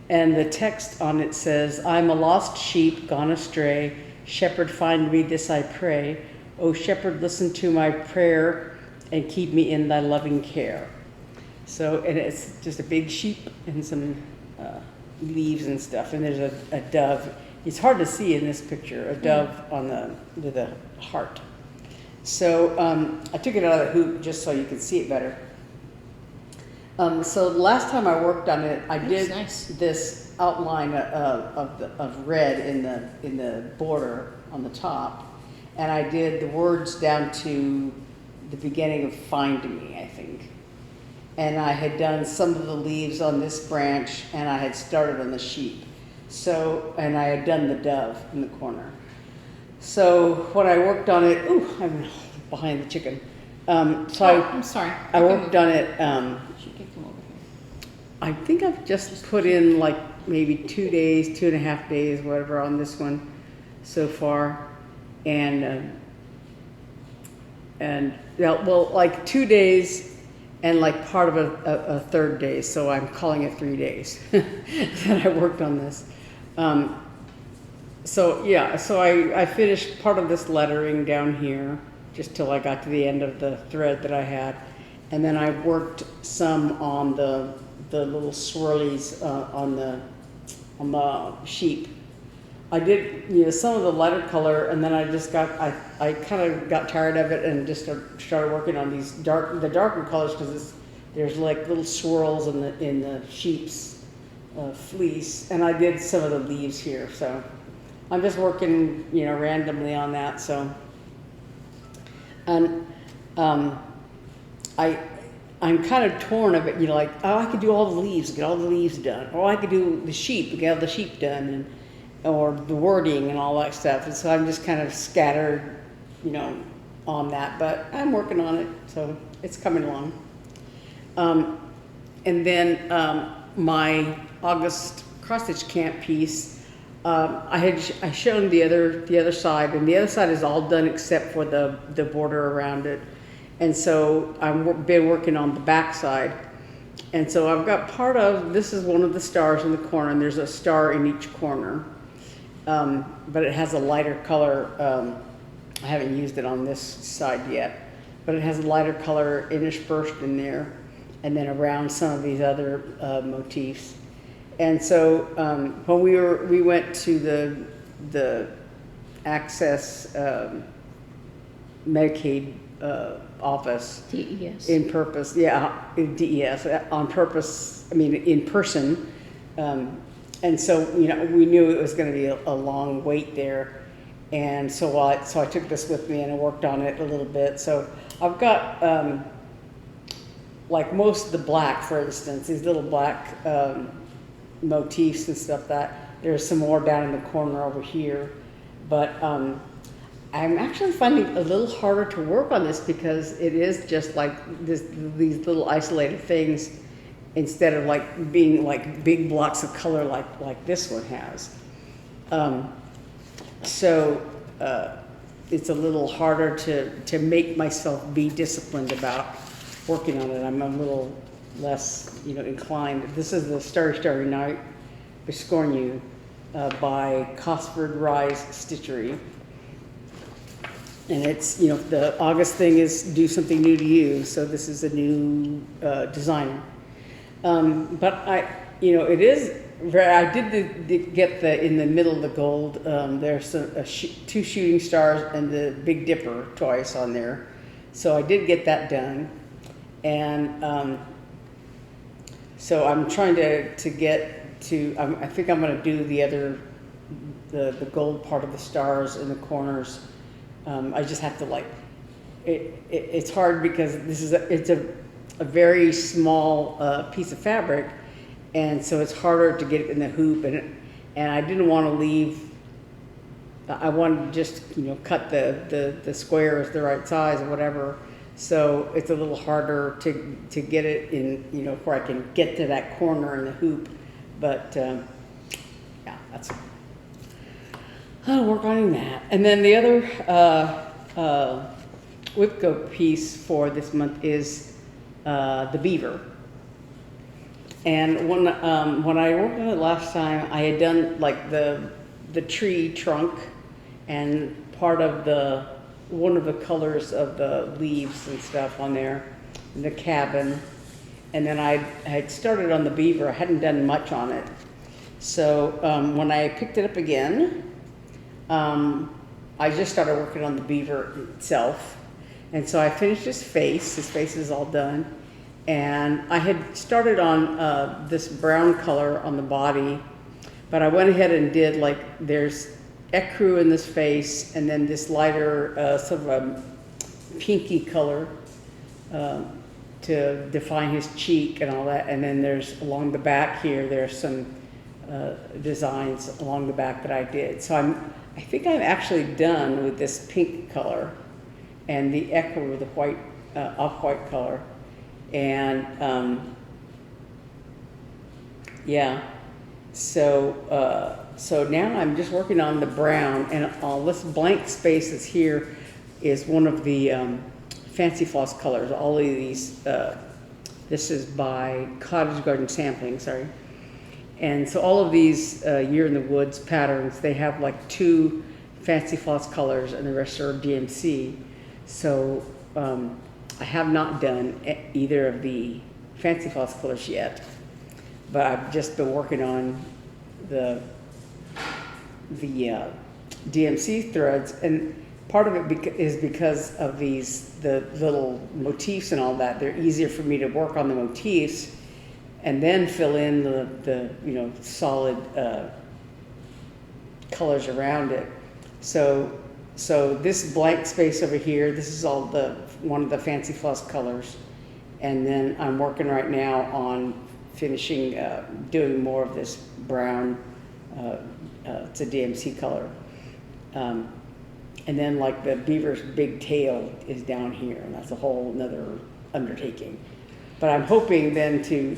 and the text on it says, "I'm a lost sheep gone astray. Shepherd, find me, this I pray. O shepherd, listen to my prayer and keep me in thy loving care." So, and it's just a big sheep and some leaves and stuff, and there's a dove. It's hard to see in this picture, a dove on with a heart. So I took it out of the hoop just so you could see it better. So the last time I worked on it, I did this outline of red in the border on the top, and I did the words down to the beginning of "Find Me," I think. And I had done some of the leaves on this branch, and I had started on the sheep. So, and I had done the dove in the corner. So when I worked on it, ooh, I'm behind the chicken. I'm sorry. I worked on it. She can come over here. I think I've just put in like maybe 2 days, 2.5 days, whatever, on this one so far, and well, like 2 days. And like part of a third day, so I'm calling it 3 days that I worked on this. So yeah, so I finished part of this lettering down here, just till I got to the end of the thread that I had. And then I worked some on the little swirlies on the sheep. I did, some of the lighter color, and then I just I kind of got tired of it and just started working on these the darker colors, because there's like little swirls in the sheep's fleece, and I did some of the leaves here. So I'm just working, randomly on that. So, and I'm kind of torn of it, like, oh, I could do all the leaves, get all the leaves done, or I could do the sheep, get all the sheep done, or the wording and all that stuff. And so I'm just kind of scattered, on that, but I'm working on it, so it's coming along. And then my August cross-stitch camp piece, I shown the other side, and the other side is all done except for the border around it. And so I've been working on the back side. And so I've got this is one of the stars in the corner, and there's a star in each corner. But it has a lighter color. I haven't used it on this side yet, but it has a lighter color interspersed in there, and then around some of these other motifs. And so when we went to the Access Medicaid office, DES. in purpose, DES on purpose. I mean, in person. And so, we knew it was going to be a long wait there. And so I took this with me and I worked on it a little bit. So I've got, like most of the black, for instance, these little black motifs and stuff, that there's some more down in the corner over here. But I'm actually finding it a little harder to work on this, because it is just like these little isolated things, instead of like being like big blocks of color like this one has. So it's a little harder to make myself be disciplined about working on it. I'm a little less, inclined. This is the Starry Starry Night Biscornu by Cosford Rise Stitchery. And it's, the August thing is do something new to you. So this is a new designer. But it is I did get in the middle of the gold. There's two shooting stars and the Big Dipper twice on there. So I did get that done. And so I'm trying to get to, I think I'm going to do the gold part of the stars in the corners. I just have to it's hard, because it's a very small piece of fabric, and so it's harder to get it in the hoop, and I didn't want to leave I wanted to just, cut the squares the right size or whatever. So it's a little harder to get it in, where I can get to that corner in the hoop. But yeah, I'll work on that. And then the other WIP-GO piece for this month is the beaver. And when I worked on it last time, I had done like the tree trunk and part of one of the colors of the leaves and stuff on there, and the cabin. And then I had started on the beaver. I hadn't done much on it. So when I picked it up again, I just started working on the beaver itself. And so I finished his face. His face is all done. And I had started on this brown color on the body, but I went ahead and did like, there's ecru in this face, and then this lighter sort of a pinky color to define his cheek and all that. And then there's along the back here, there's some designs along the back that I did. So I think I'm actually done with this pink color and the ecru with the white, off-white color. And yeah, so now I'm just working on the brown, and all this blank space that's here is one of the Fancy Floss colors. All of these, this is by Cottage Garden Sampling, sorry. And so all of these Year in the Woods patterns, they have like 2 Fancy Floss colors and the rest are DMC. So I have not done either of the Fancy Floss colors yet, but I've just been working on the DMC threads, and part of it is because of the little motifs and all that. They're easier for me to work on the motifs and then fill in the solid colors around it. So this blank space over here, this is all one of the Fancy Floss colors, and then I'm working right now on finishing doing more of this brown. It's a DMC color, and then like the beaver's big tail is down here, and that's a whole another undertaking. But I'm hoping then to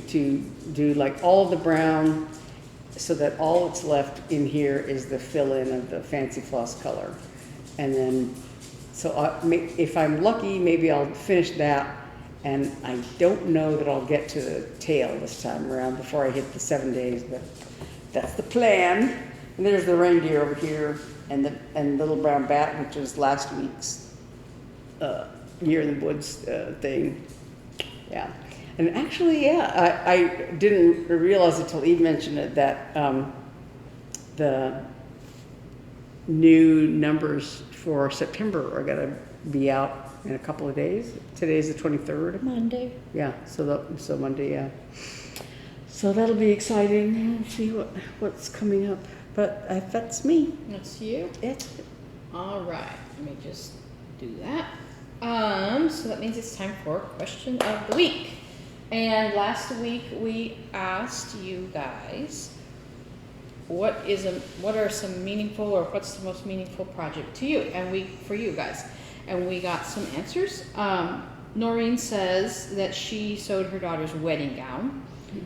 do like all of the brown, so that all that's left in here is the fill-in of the Fancy Floss color. And then, so if I'm lucky, maybe I'll finish that, and I don't know that I'll get to the tail this time around before I hit the 7 days, but that's the plan. And there's the reindeer over here, and the little brown bat, which was last week's Year in the Woods thing. Yeah. And actually, yeah, I didn't realize until Eve mentioned it that the new numbers for September are going to be out in a couple of days. Today's the 23rd. Monday. Yeah, so Monday, yeah. So that'll be exciting. We'll see what's coming up. But that's me. That's you? It's All right, let me just do that. So that means it's time for question of the week. And last week we asked you guys what are some meaningful, or what's the most meaningful project to you, and for you guys, and we got some answers. Noreen says that she sewed her daughter's wedding gown,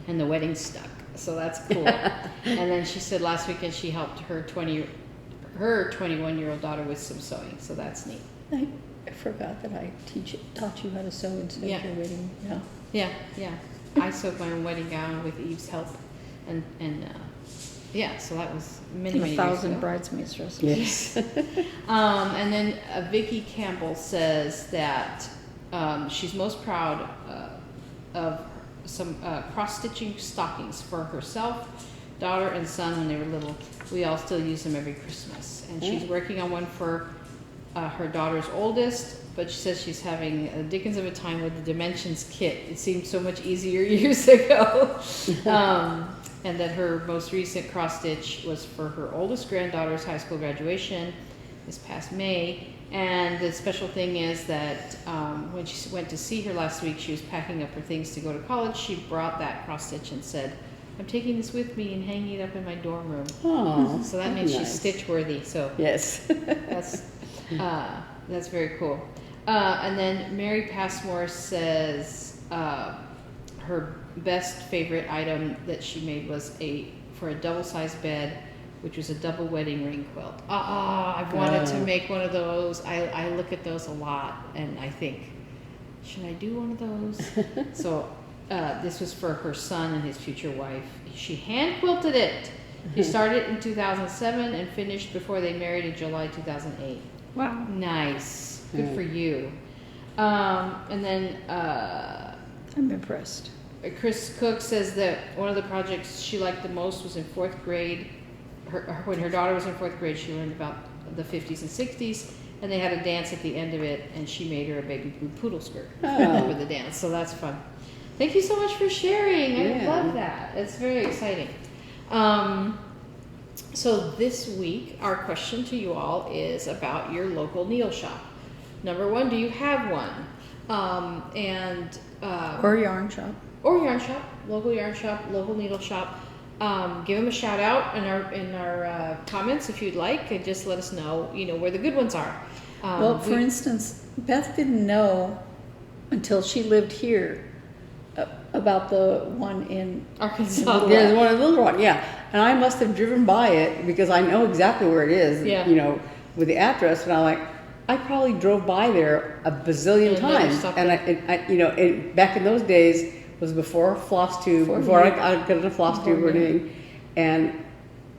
and the wedding stuck, so that's cool. And then she said last weekend she helped her 21-year-old daughter with some sewing, so that's neat. I forgot that I taught you how to sew instead of your wedding. Yeah. Yeah. I sewed my own wedding gown with Eve's help, and yeah, so that was many years ago. 1,000 bridesmaids dresses. yes. And then Vicki Campbell says that she's most proud of some cross-stitching stockings for herself, daughter, and son when they were little. We all still use them every Christmas. And she's working on one for her daughter's oldest, but she says she's having a dickens of a time with the Dimensions kit. It seemed so much easier years ago. And that her most recent cross stitch was for her oldest granddaughter's high school graduation this past May. And the special thing is that when she went to see her last week, she was packing up her things to go to college. She brought that cross stitch and said, I'm taking this with me and hanging it up in my dorm room. Oh, So that means she's nice. stitch worthy. So Yes. that's very cool. And then Mary Passmore says her best favorite item that she made was for a double-sized bed, which was a double wedding ring quilt. I've wanted to make one of those. I look at those a lot, and I think, should I do one of those? So this was for her son and his future wife. She hand quilted it. She started in 2007 and finished before they married in July 2008. Wow. Nice. Good for you. And then I'm impressed. Chris Cook says that one of the projects she liked the most was in 4th grade. When her daughter was in 4th grade, she learned about the 50s and 60s, and they had a dance at the end of it, and she made her a baby blue poodle skirt for the dance. So that's fun. Thank you so much for sharing. I love that. It's very exciting. So this week, our question to you all is about your local needle shop. Number 1, do you have one? Or yarn shop. Or yarn shop, local needle shop. Give them a shout out in our comments if you'd like, and just let us know, where the good ones are. Well, for instance, Beth didn't know until she lived here about the one in Arkansas. There's one, a little one, yeah. And I must have driven by it because I know exactly where it is, with the address. And I probably drove by there a bazillion times. And I back in those days was before Flosstube, before I got into Flosstube or anything. And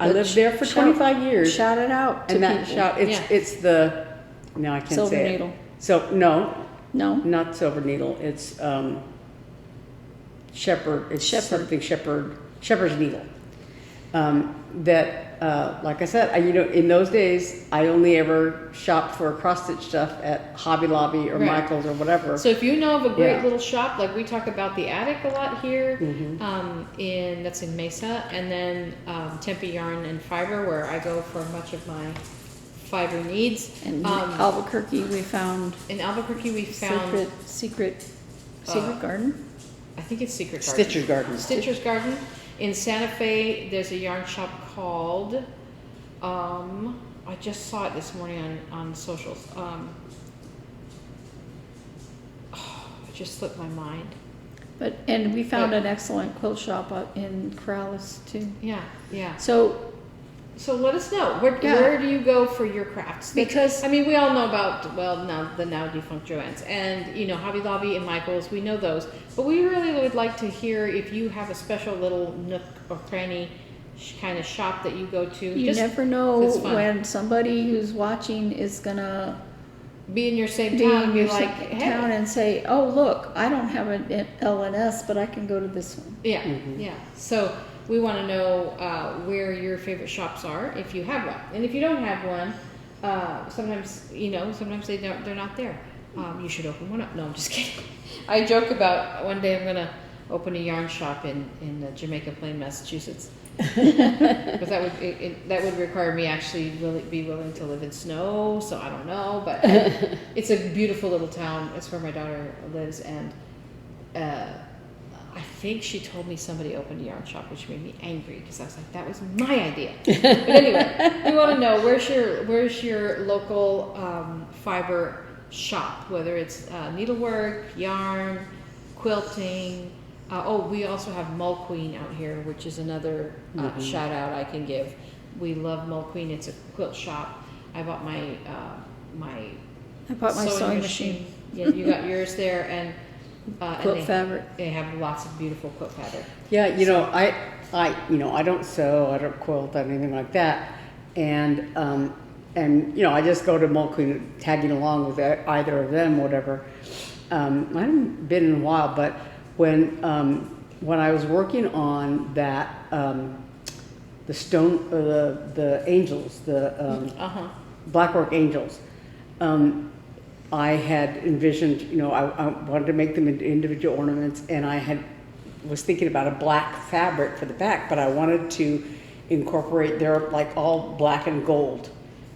I lived there for 25 years. Shout it out to and that people. shout, it's the, no, I can't Silver say Needle. it. So, no, No? not Silver Needle. It's Shepherd. It's something Shepherd's Needle. Like I said, in those days, I only ever shopped for cross stitch stuff at Hobby Lobby or Michael's or whatever. So if you know of a great little shop, like we talk about the Attic a lot here, that's in Mesa, and then Tempe Yarn and Fiber, where I go for much of my fiber needs. And Albuquerque, we found. In Albuquerque, we found Secret Garden. I think it's Secret Garden. Stitcher's Garden. Stitcher's Garden. In Santa Fe, there's a yarn shop called, I just saw it this morning on socials. It just slipped my mind. And we found an excellent quilt shop up in Corrales too. Yeah. So let us know. Where do you go for your crafts? Because we all know about the now defunct Joann's and Hobby Lobby and Michael's. We know those, but we really would like to hear if you have a special little nook or cranny kind of shop that you go to. You never know when somebody who's watching is gonna be in your same town, town and say, "Oh, look, I don't have an LNS, but I can go to this one." Yeah. So we want to know where your favorite shops are, if you have one, and if you don't have one, sometimes they're not there. You should open one up. No, I'm just kidding. I joke about one day I'm gonna open a yarn shop in Jamaica Plain, Massachusetts, because that would require me actually be willing to live in snow. So I don't know, but it's a beautiful little town. It's where my daughter lives, and I think she told me somebody opened a yarn shop, which made me angry because I was like, that was my idea. But anyway, we want to know where's your local fiber shop, whether it's needlework, yarn, quilting. We also have Mull Queen out here, which is another shout out I can give. We love Mull Queen. It's a quilt shop. I bought my sewing machine. Yeah, you got yours there, and quilt fabric. They have lots of beautiful quilt fabric. Yeah, I don't sew, I don't quilt, anything like that, and I just go to Mull Queen, tagging along with either of them, whatever. I haven't been in a while, but when I was working on that, the stone, the angels, the Blackwork angels. I had envisioned, I wanted to make them into individual ornaments, and I was thinking about a black fabric for the back, but I wanted to incorporate their all black and gold,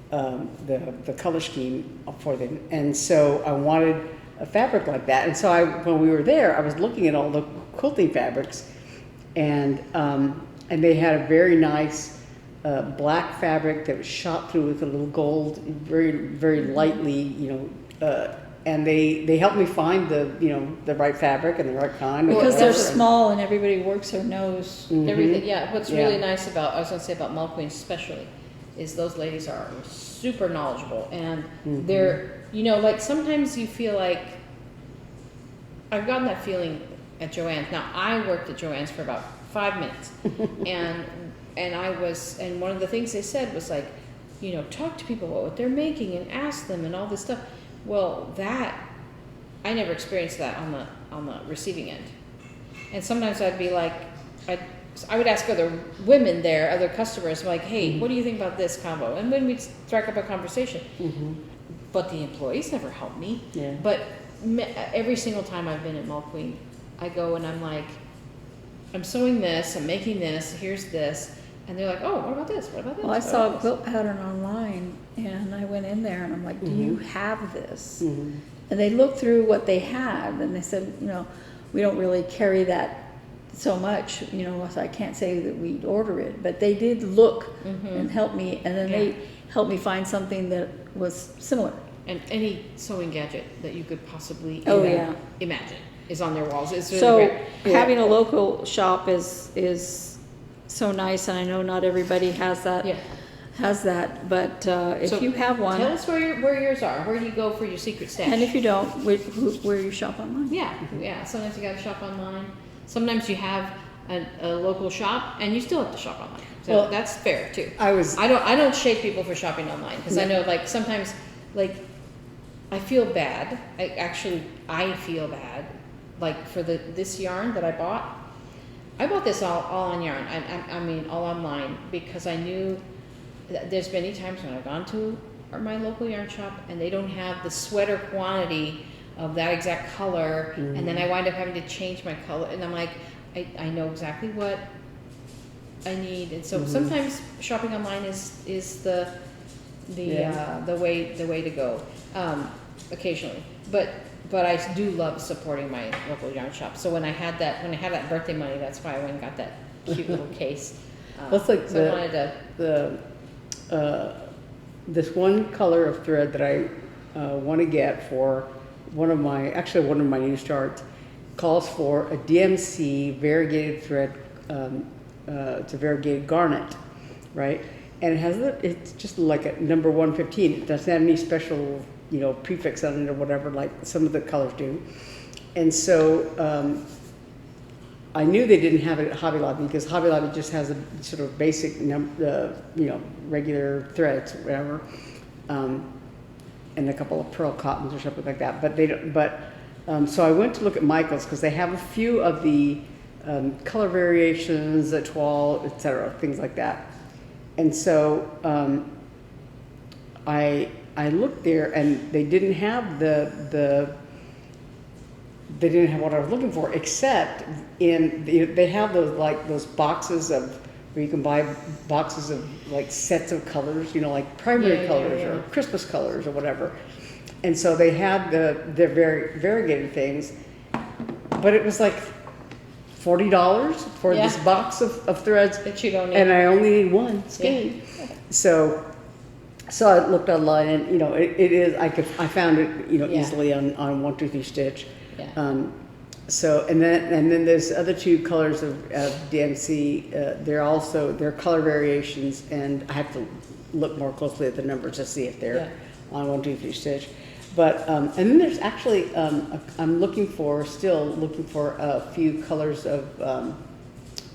the color scheme for them, and so I wanted a fabric like that. And so when we were there, I was looking at all the quilting fabrics, and they had a very nice black fabric that was shot through with a little gold, very lightly, and they helped me find the right fabric and the right kind. Because they're whatever. small and everybody works or knows. Everything, yeah. What's Yeah. really nice about, I was gonna say about Mall Queens especially, is those ladies are super knowledgeable, and they're, like sometimes you feel like, I've gotten that feeling at Joann's. Now, I worked at Joann's for about 5 minutes, and one of the things they said was like, talk to people about what they're making and ask them and all this stuff. Well, I never experienced that on the receiving end. And sometimes I'd be like, I would ask other women there, other customers, like, hey, what do you think about this combo? And then we'd strike up a conversation. But the employees never helped me. Yeah. But every single time I've been at Mall Queen, I go and I'm like, I'm sewing this, I'm making this, here's this. And they're like, oh, what about this? What about this? Well, I What saw about a this? quilt pattern online, and I went in there and I'm like, do you have this? And they looked through what they had, and they said, we don't really carry that so much, so I can't say that we'd order it. But they did look and help me, and then they helped me find something that was similar. And any sewing gadget that you could possibly imagine is on their walls. It's really So great. having a local shop is so nice, and I know not everybody has that. Yeah. Has that, but if So you have one, Tell us where yours are. Where do you go for your secret stash? and if you don't, where you shop online. Yeah. Sometimes you got to shop online. Sometimes you have a local shop, and you still have to shop online. So Well, that's fair too. I don't shade people for shopping online, because I know like sometimes like I feel bad. I feel bad like for this yarn that I bought. I bought this all on yarn. I mean all online, because I knew that there's many times when I've gone to my local yarn shop and they don't have the sweater quantity of that exact color, and then I wind up having to change my color, and I'm like, I know exactly what I need, and so sometimes shopping online is the way to go, occasionally, but I do love supporting my local yarn shop. So when I had that birthday money, that's why I went and got that cute little case. That's like so I wanted to. This one color of thread that I want to get for one of my new starts calls for a DMC variegated thread. It's a variegated garnet, right? And it's just like a number 115. It doesn't have any special prefix on it or whatever like some of the colors do. And so I knew they didn't have it at Hobby Lobby, because Hobby Lobby just has a sort of basic regular threads or whatever, and a couple of pearl cottons or something like that. But they don't. So I went to look at Michael's, because they have a few of the color variations, the toile, etc., things like that. And so I looked there, and they didn't have they didn't have what I was looking for, except they have those boxes of where you can buy boxes of like sets of colors, like primary colors or Christmas colors or whatever. And so they had their very variegated things, but it was like $40 for this box of threads That you don't need. and I only need one skein. So I looked online, and it is. I found it easily on 123 Stitch. Yeah. So and then there's other two colors of DMC. They're color variations, and I have to look more closely at the numbers to see if they're on 123 Stitch. But and then there's actually I'm still looking for a few colors of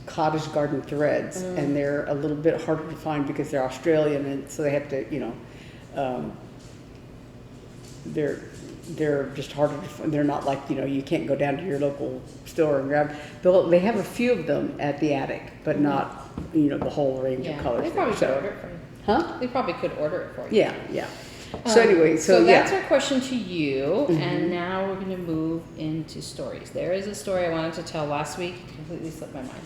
cottage garden threads, and they're a little bit harder to find because they're Australian, and so they have to they're just harder to find. They're not like you can't go down to your local store and grab. They have a few of them at the attic, but not the whole range of colors. They probably could order it for you. Huh? They probably could order it for you. Yeah. So anyway, so that's our question to you, and now we're going to move into stories. There is a story I wanted to tell last week. It completely slipped my mind.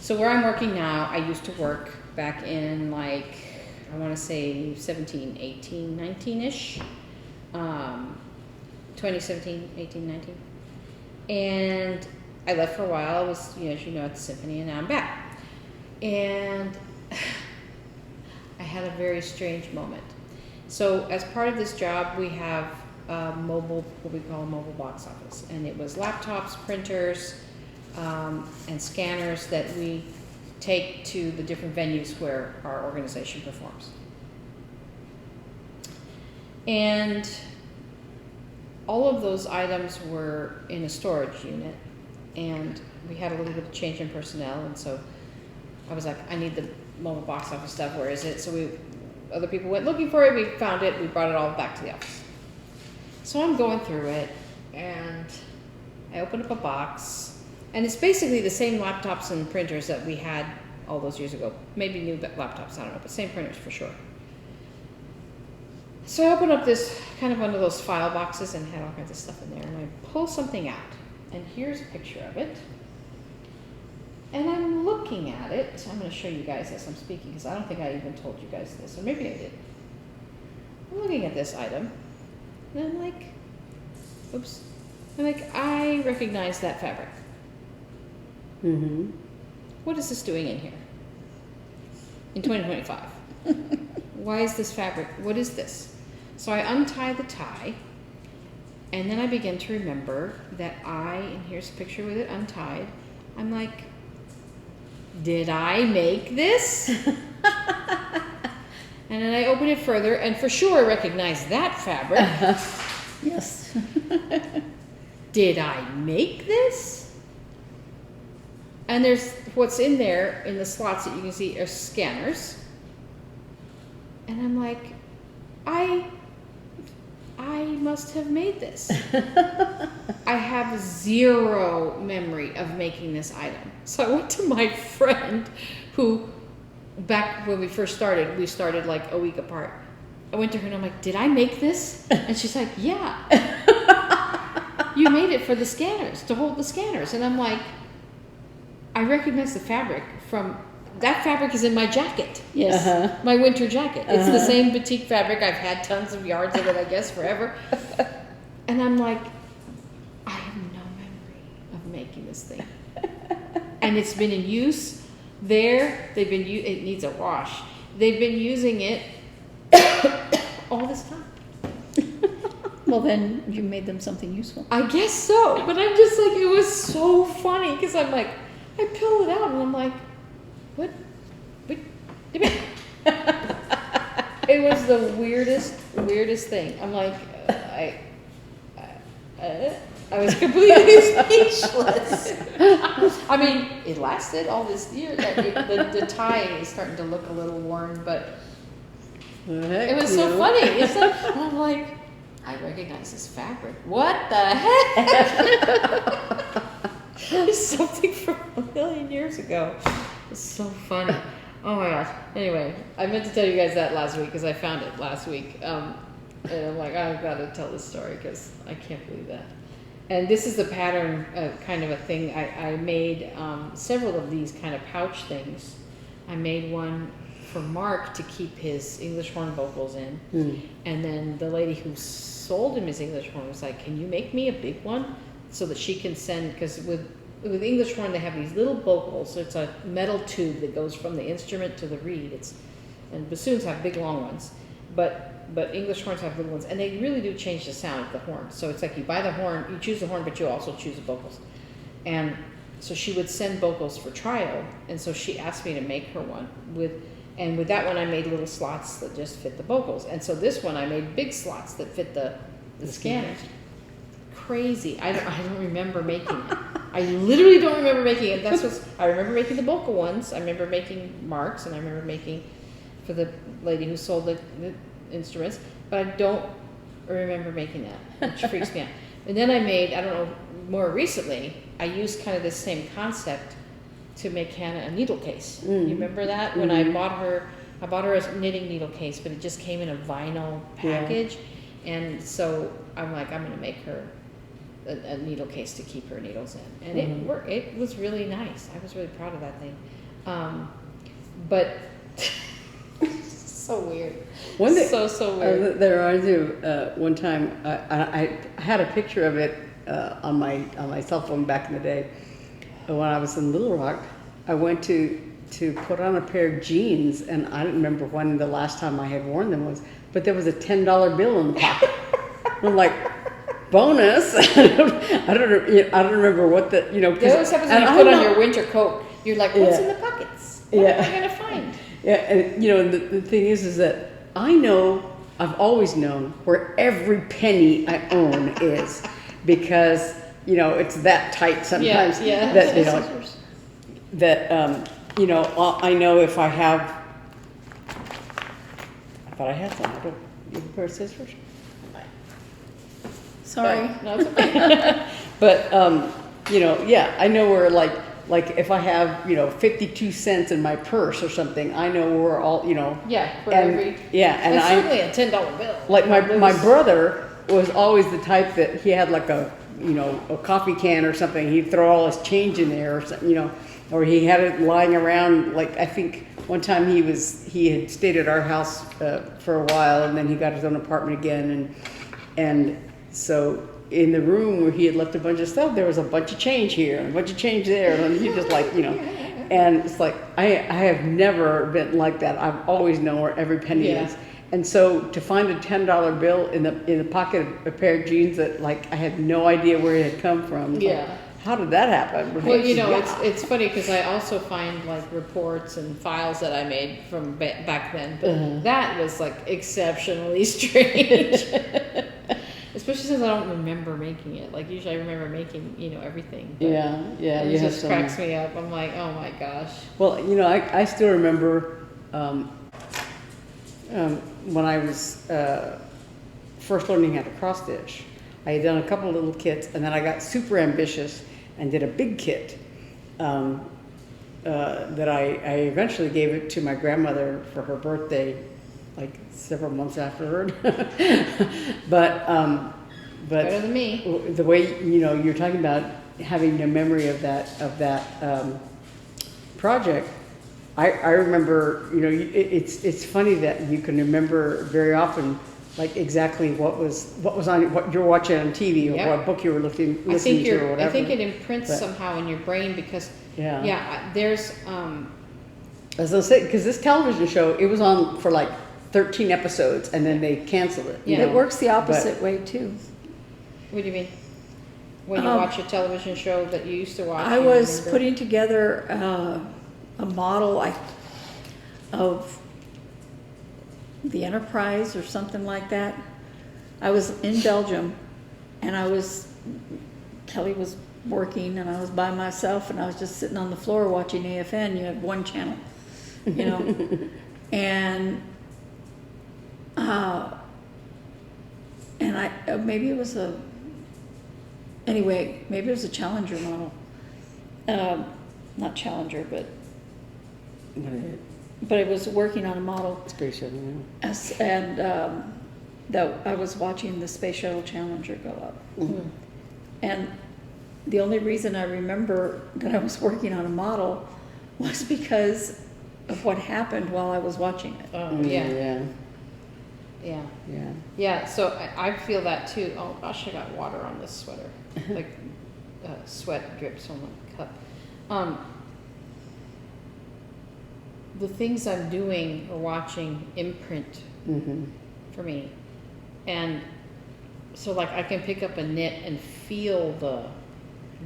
So where I'm working now, I used to work back in I want to say 17, 18, 19-ish. 2017, 18, 19. And I left for a while. I was, as you know, at the symphony, and now I'm back. And I had a very strange moment. So as part of this job, we have a mobile, what we call a mobile box office. And it was laptops, printers, and scanners that we take to the different venues where our organization performs. And all of those items were in a storage unit, and we had a little bit of change in personnel, and so I was like, I need the mobile box office stuff, where is it? So other people went looking for it, we found it, we brought it all back to the office. So I'm going through it, and I open up a box, and it's basically the same laptops and printers that we had all those years ago. Maybe new laptops, I don't know, but same printers for sure. So I open up this kind of one of those file boxes and had all kinds of stuff in there, and I pull something out, and here's a picture of it. And I'm looking at it. I'm going to show you guys as I'm speaking, because I don't think I even told you guys this, or maybe I did. I'm looking at this item, and I'm like, oops. I'm like, I recognize that fabric. Mm-hmm. What is this doing in here? In 2025. Why is this fabric? What is this? So I untie the tie, and then I begin to remember that and here's a picture with it untied. I'm like, did I make this? And then I open it further, and for sure I recognize that fabric. Yes. Did I make this? And there's what's in there in the slots that you can see are scanners. And I'm like, I must have made this. I have zero memory of making this item. So I went to my friend who, back when we started like a week apart. I went to her and I'm like, did I make this? And she's like, yeah. You made it for the scanners, to hold the scanners. And I'm like, I recognize the fabric from, that fabric is in my jacket. Yes. Uh-huh. My winter jacket. It's the same batik fabric. I've had tons of yards of it, I guess, forever. And I'm like, I have no memory of making this thing. And it's been in use there. It needs a wash. They've been using it all this time. Well, then you made them something useful. I guess so. But I'm just like, it was so funny because I'm like, I pull it out and I'm like, what? It was the weirdest thing. I'm like, I was completely speechless. I mean, it lasted all this year. The tie is starting to look a little worn, but it was so funny. It's like, and I'm like, I recognize this fabric. What the heck? It's something from a million years ago. It's so funny. Oh my gosh. Anyway, I meant to tell you guys that last week because I found it last week. And I'm like, I've got to tell this story because I can't believe that. And this is the pattern kind of a thing. I made several of these kind of pouch things. I made one for Mark to keep his English horn vocals in. And then the lady who sold him his English horn was like, can you make me a big one so that she can send, because with English horn they have these little vocals, so it's a metal tube that goes from the instrument to the reed. And bassoons have big long ones, but English horns have little ones, and they really do change the sound of the horn. So it's like you buy the horn, you choose the horn, but you also choose the vocals. And so she would send vocals for trial, and so she asked me to make her one with that one I made little slots that just fit the vocals. And so this one I made big slots that fit the scanners. Crazy. I don't remember making it. I literally don't remember making it. I remember making the vocal ones. I remember making Mark's, and I remember making for the lady who sold the instruments, but I don't remember making that, which freaks me out. And then I made, I don't know, more recently, I used kind of this same concept to make Hannah a needle case. You remember that? When I bought her a knitting needle case, but it just came in a vinyl package. Yeah. And so I'm like, I'm going to make her a needle case to keep her needles in. And it worked. It was really nice. I was really proud of that thing. But so weird. One day, so weird. There I do. One time, I had a picture of it on my cell phone back in the day, when I was in Little Rock, I went to put on a pair of jeans, and I don't remember when the last time I had worn them was, but there was a $10 bill in the pocket. I'm like, bonus. I don't remember what the, you know. That always happens when you put on your winter coat. You're like, what's in the pockets? What am I gonna find? Yeah, and you know, the thing is that I've always known where every penny I own is, because you know it's that tight sometimes that you know that you know, I know if I have. I thought I had some. I don't. You have a pair of scissors? Sorry. No, it's okay. But you know, yeah, I know where like if I have, you know, 52 cents in my purse or something, I know where all, you know. Yeah, for and, every. yeah, and certainly a $10 bill. like my brother was always the type that he had like a, you know, a coffee can or something. He'd throw all his change in there or something, you know, or he had it lying around. Like I think one time he had stayed at our house for a while, and then he got his own apartment again, and so in the room where he had left a bunch of stuff, there was a bunch of change here and a bunch of change there, and he just like, you know, and it's like I have never been like that. I've always known where every penny is. And so to find a $10 bill in the pocket of a pair of jeans that like I had no idea where it had come from. Yeah. Like, how did that happen? Well, you know, it's funny because I also find like reports and files that I made from back then, but that was like exceptionally strange. Especially since I don't remember making it. Like usually I remember making, you know, everything. Yeah. It just cracks me up. I'm like, oh my gosh. Well, you know, I still remember when I was first learning how to cross stitch. I had done a couple of little kits, and then I got super ambitious and did a big kit that I eventually gave it to my grandmother for her birthday, like several months afterward. but Better than me. The way, you know, you're talking about having a memory of that project. I remember, you know, it's funny that you can remember very often, like exactly what was on, what you're watching on TV or what book you were listening to or whatever. I think it imprints somehow in your brain because there's as I say, because this television show, it was on for like 13 episodes and then they canceled it. Yeah, it works the opposite way too. What do you mean? When you watch a television show that you used to watch? I was putting together a model of the Enterprise or something like that. I was in Belgium, and Kelly was working, and I was by myself, and I was just sitting on the floor watching AFN. You have one channel, you know, and I maybe it was a Challenger model, not Challenger, but it was working on a model. Space shuttle, yeah. And I was watching the Space Shuttle Challenger go up. Mm-hmm. And the only reason I remember that I was working on a model was because of what happened while I was watching it. Oh, yeah. So I feel that too. Oh gosh, I got water on this sweater. Like sweat drips on my cup. The things I'm doing or watching imprint for me, and so like I can pick up a knit and feel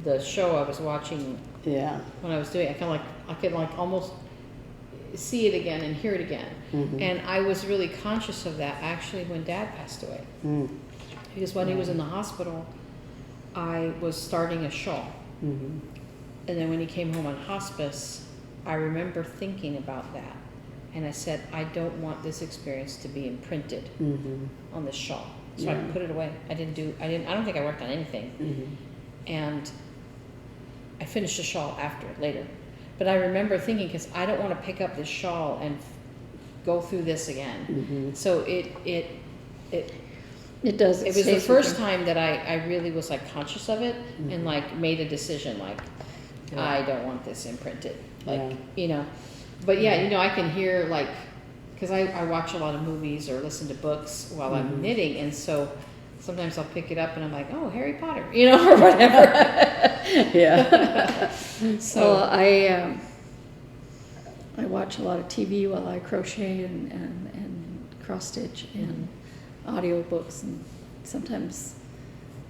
the show I was watching. Yeah. When I was doing it, I could almost see it again and hear it again. And I was really conscious of that actually when Dad passed away, because when he was in the hospital, I was starting a shawl, and then when he came home on hospice, I remember thinking about that, and I said, I don't want this experience to be imprinted on this shawl. So I put it away. I don't think I worked on anything. And I finished the shawl later. But I remember thinking, because I don't want to pick up this shawl and go through this again. So it does. It was the first time that I really was like conscious of it and like made a decision like, I don't want this imprinted. Like, you know, but yeah, you know, I can hear like, because I watch a lot of movies or listen to books while I'm knitting, and so sometimes I'll pick it up and I'm like, oh, Harry Potter, you know, or whatever. Yeah. So Well, I watch a lot of TV while I crochet and cross stitch and audiobooks and sometimes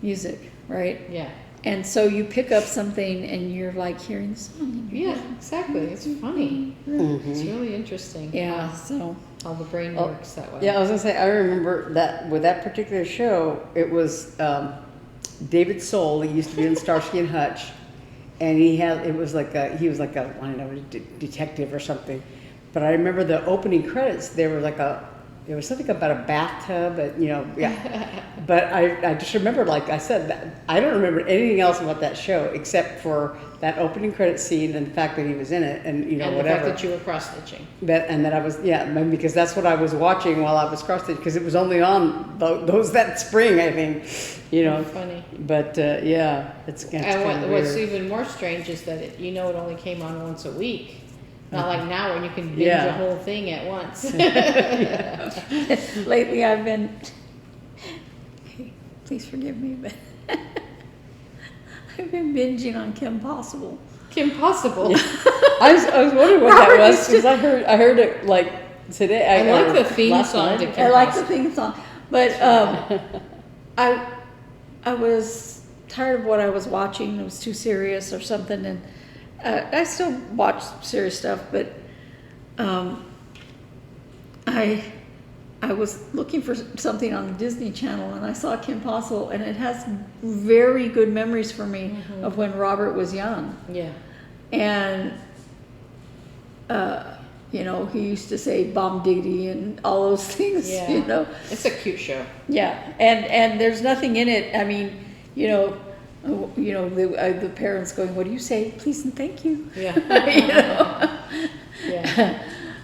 music, right? yeah. And so you pick up something and you're like hearing the song. in your Yeah, head. exactly. It's funny. It's really interesting. Yeah, so How the brain Oh, works that way. Yeah, I was gonna say, I remember that with that particular show, it was David Soul. He used to be in Starsky and Hutch, and he was like a I don't know, detective or something. But I remember the opening credits. There was something about a bathtub, and, you know, yeah. But I just remember, like I said, that I don't remember anything else about that show except for that opening credit scene and the fact that he was in it, and, you know, and whatever. the fact that you were cross stitching. And that I was, because that's what I was watching while I was cross stitching, because it was only on those that spring, I think, you know. Funny. But yeah, it's kind And of what's weird. even more strange is that it only came on once a week. Not like now when you can binge Yeah. the whole thing at once. lately I've been, please forgive me, but I've been binging on Kim Possible. Kim Possible. I was wondering what that was, because I heard it like today. I like or the theme last song to night. Kim I like the Possible. theme song, but I was tired of what I was watching. It was too serious or something, and I still watch serious stuff, but I was looking for something on the Disney Channel, and I saw Kim Possible, and it has very good memories for me of when Robert was young. Yeah. And, you know, he used to say bomb diggity and all those things, Yeah. you know. It's a cute show. Yeah, and there's nothing in it. I mean, the parents going, "What do you say? Please and thank you." Yeah. You know? Yeah.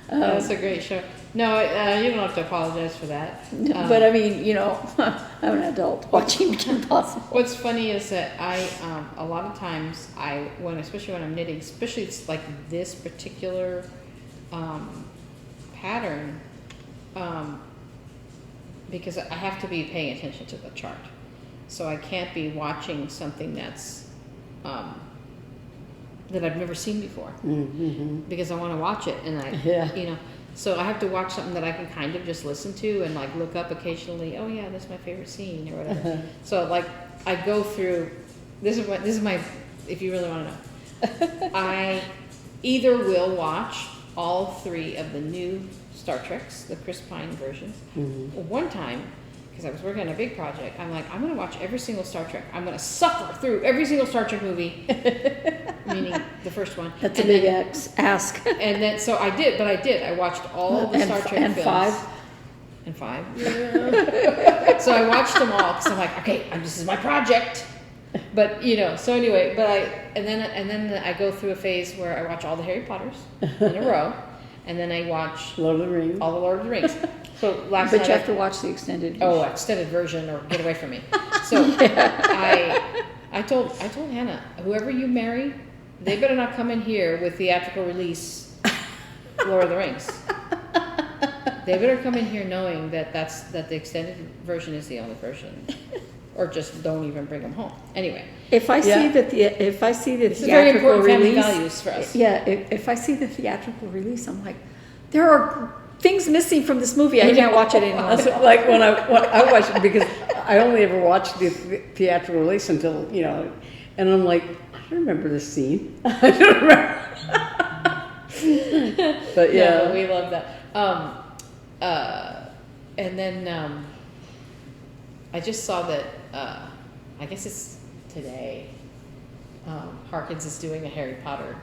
That's a great show. No, you don't have to apologize for that. But I mean, you know, I'm an adult watching Kim Possible. What's funny is that I, a lot of times, especially when I'm knitting, especially it's like this particular pattern, because I have to be paying attention to the chart. So I can't be watching something that's that I've never seen before, because I want to watch it, and you know. So I have to watch something that I can kind of just listen to and like look up occasionally. Oh yeah, that's my favorite scene or whatever. So like I go through. This is my. If you really want to know, I either will watch all 3 of the new Star Treks, the Chris Pine versions. One time, because I was working on a big project, I'm like, I'm going to watch every single Star Trek. I'm going to suffer through every single Star Trek movie, meaning the first one. That's a big ask. And then, so I did. I watched all the Star Trek and films. 5. And 5. Yeah. So I watched them all because I'm like, okay, this is my project. But you know, so anyway, and then I go through a phase where I watch all the Harry Potters in a row, and then I watch Lord of the Rings. all the Lord of the Rings. So last But night you have to watch the extended. extended version or get away from me. So I told Hannah, whoever you marry, they better not come in here with theatrical release Lord of the Rings. They better come in here knowing that the extended version is the only version, or just don't even bring them home. Anyway, If I see that the this is very theatrical important family release, values for us. yeah, if I see the theatrical release, I'm like, there are things missing from this movie. I can't watch it anymore. That's like when I watched it, because I only ever watched the theatrical release until, you know, and I'm like, I don't remember this scene. I don't remember. But yeah. No, we love that. And then I just saw that, I guess it's today, Harkins is doing a Harry Potter,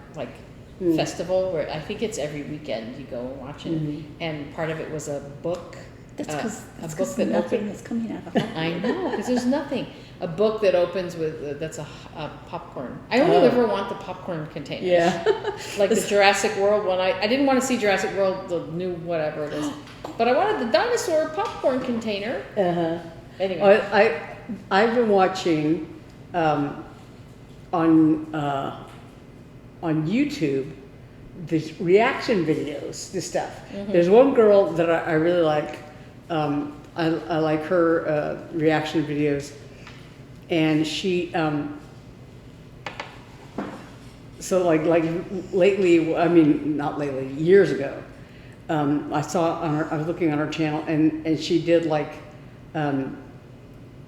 festival where I think it's every weekend you go and watch it. And part of it was a book. That's a book because that nothing opens. is coming out of that. I know, because there's nothing. A book that opens with that's a popcorn. I only ever want the popcorn containers. Yeah. Like the Jurassic World one. I didn't want to see Jurassic World, the new whatever it is, but I wanted the dinosaur popcorn container. Anyway, I've been watching on YouTube the reaction videos, this stuff. There's one girl that I really like. I like her reaction videos, and she so like lately, I mean not lately, years ago, I saw on her, I was looking on her channel, and she did like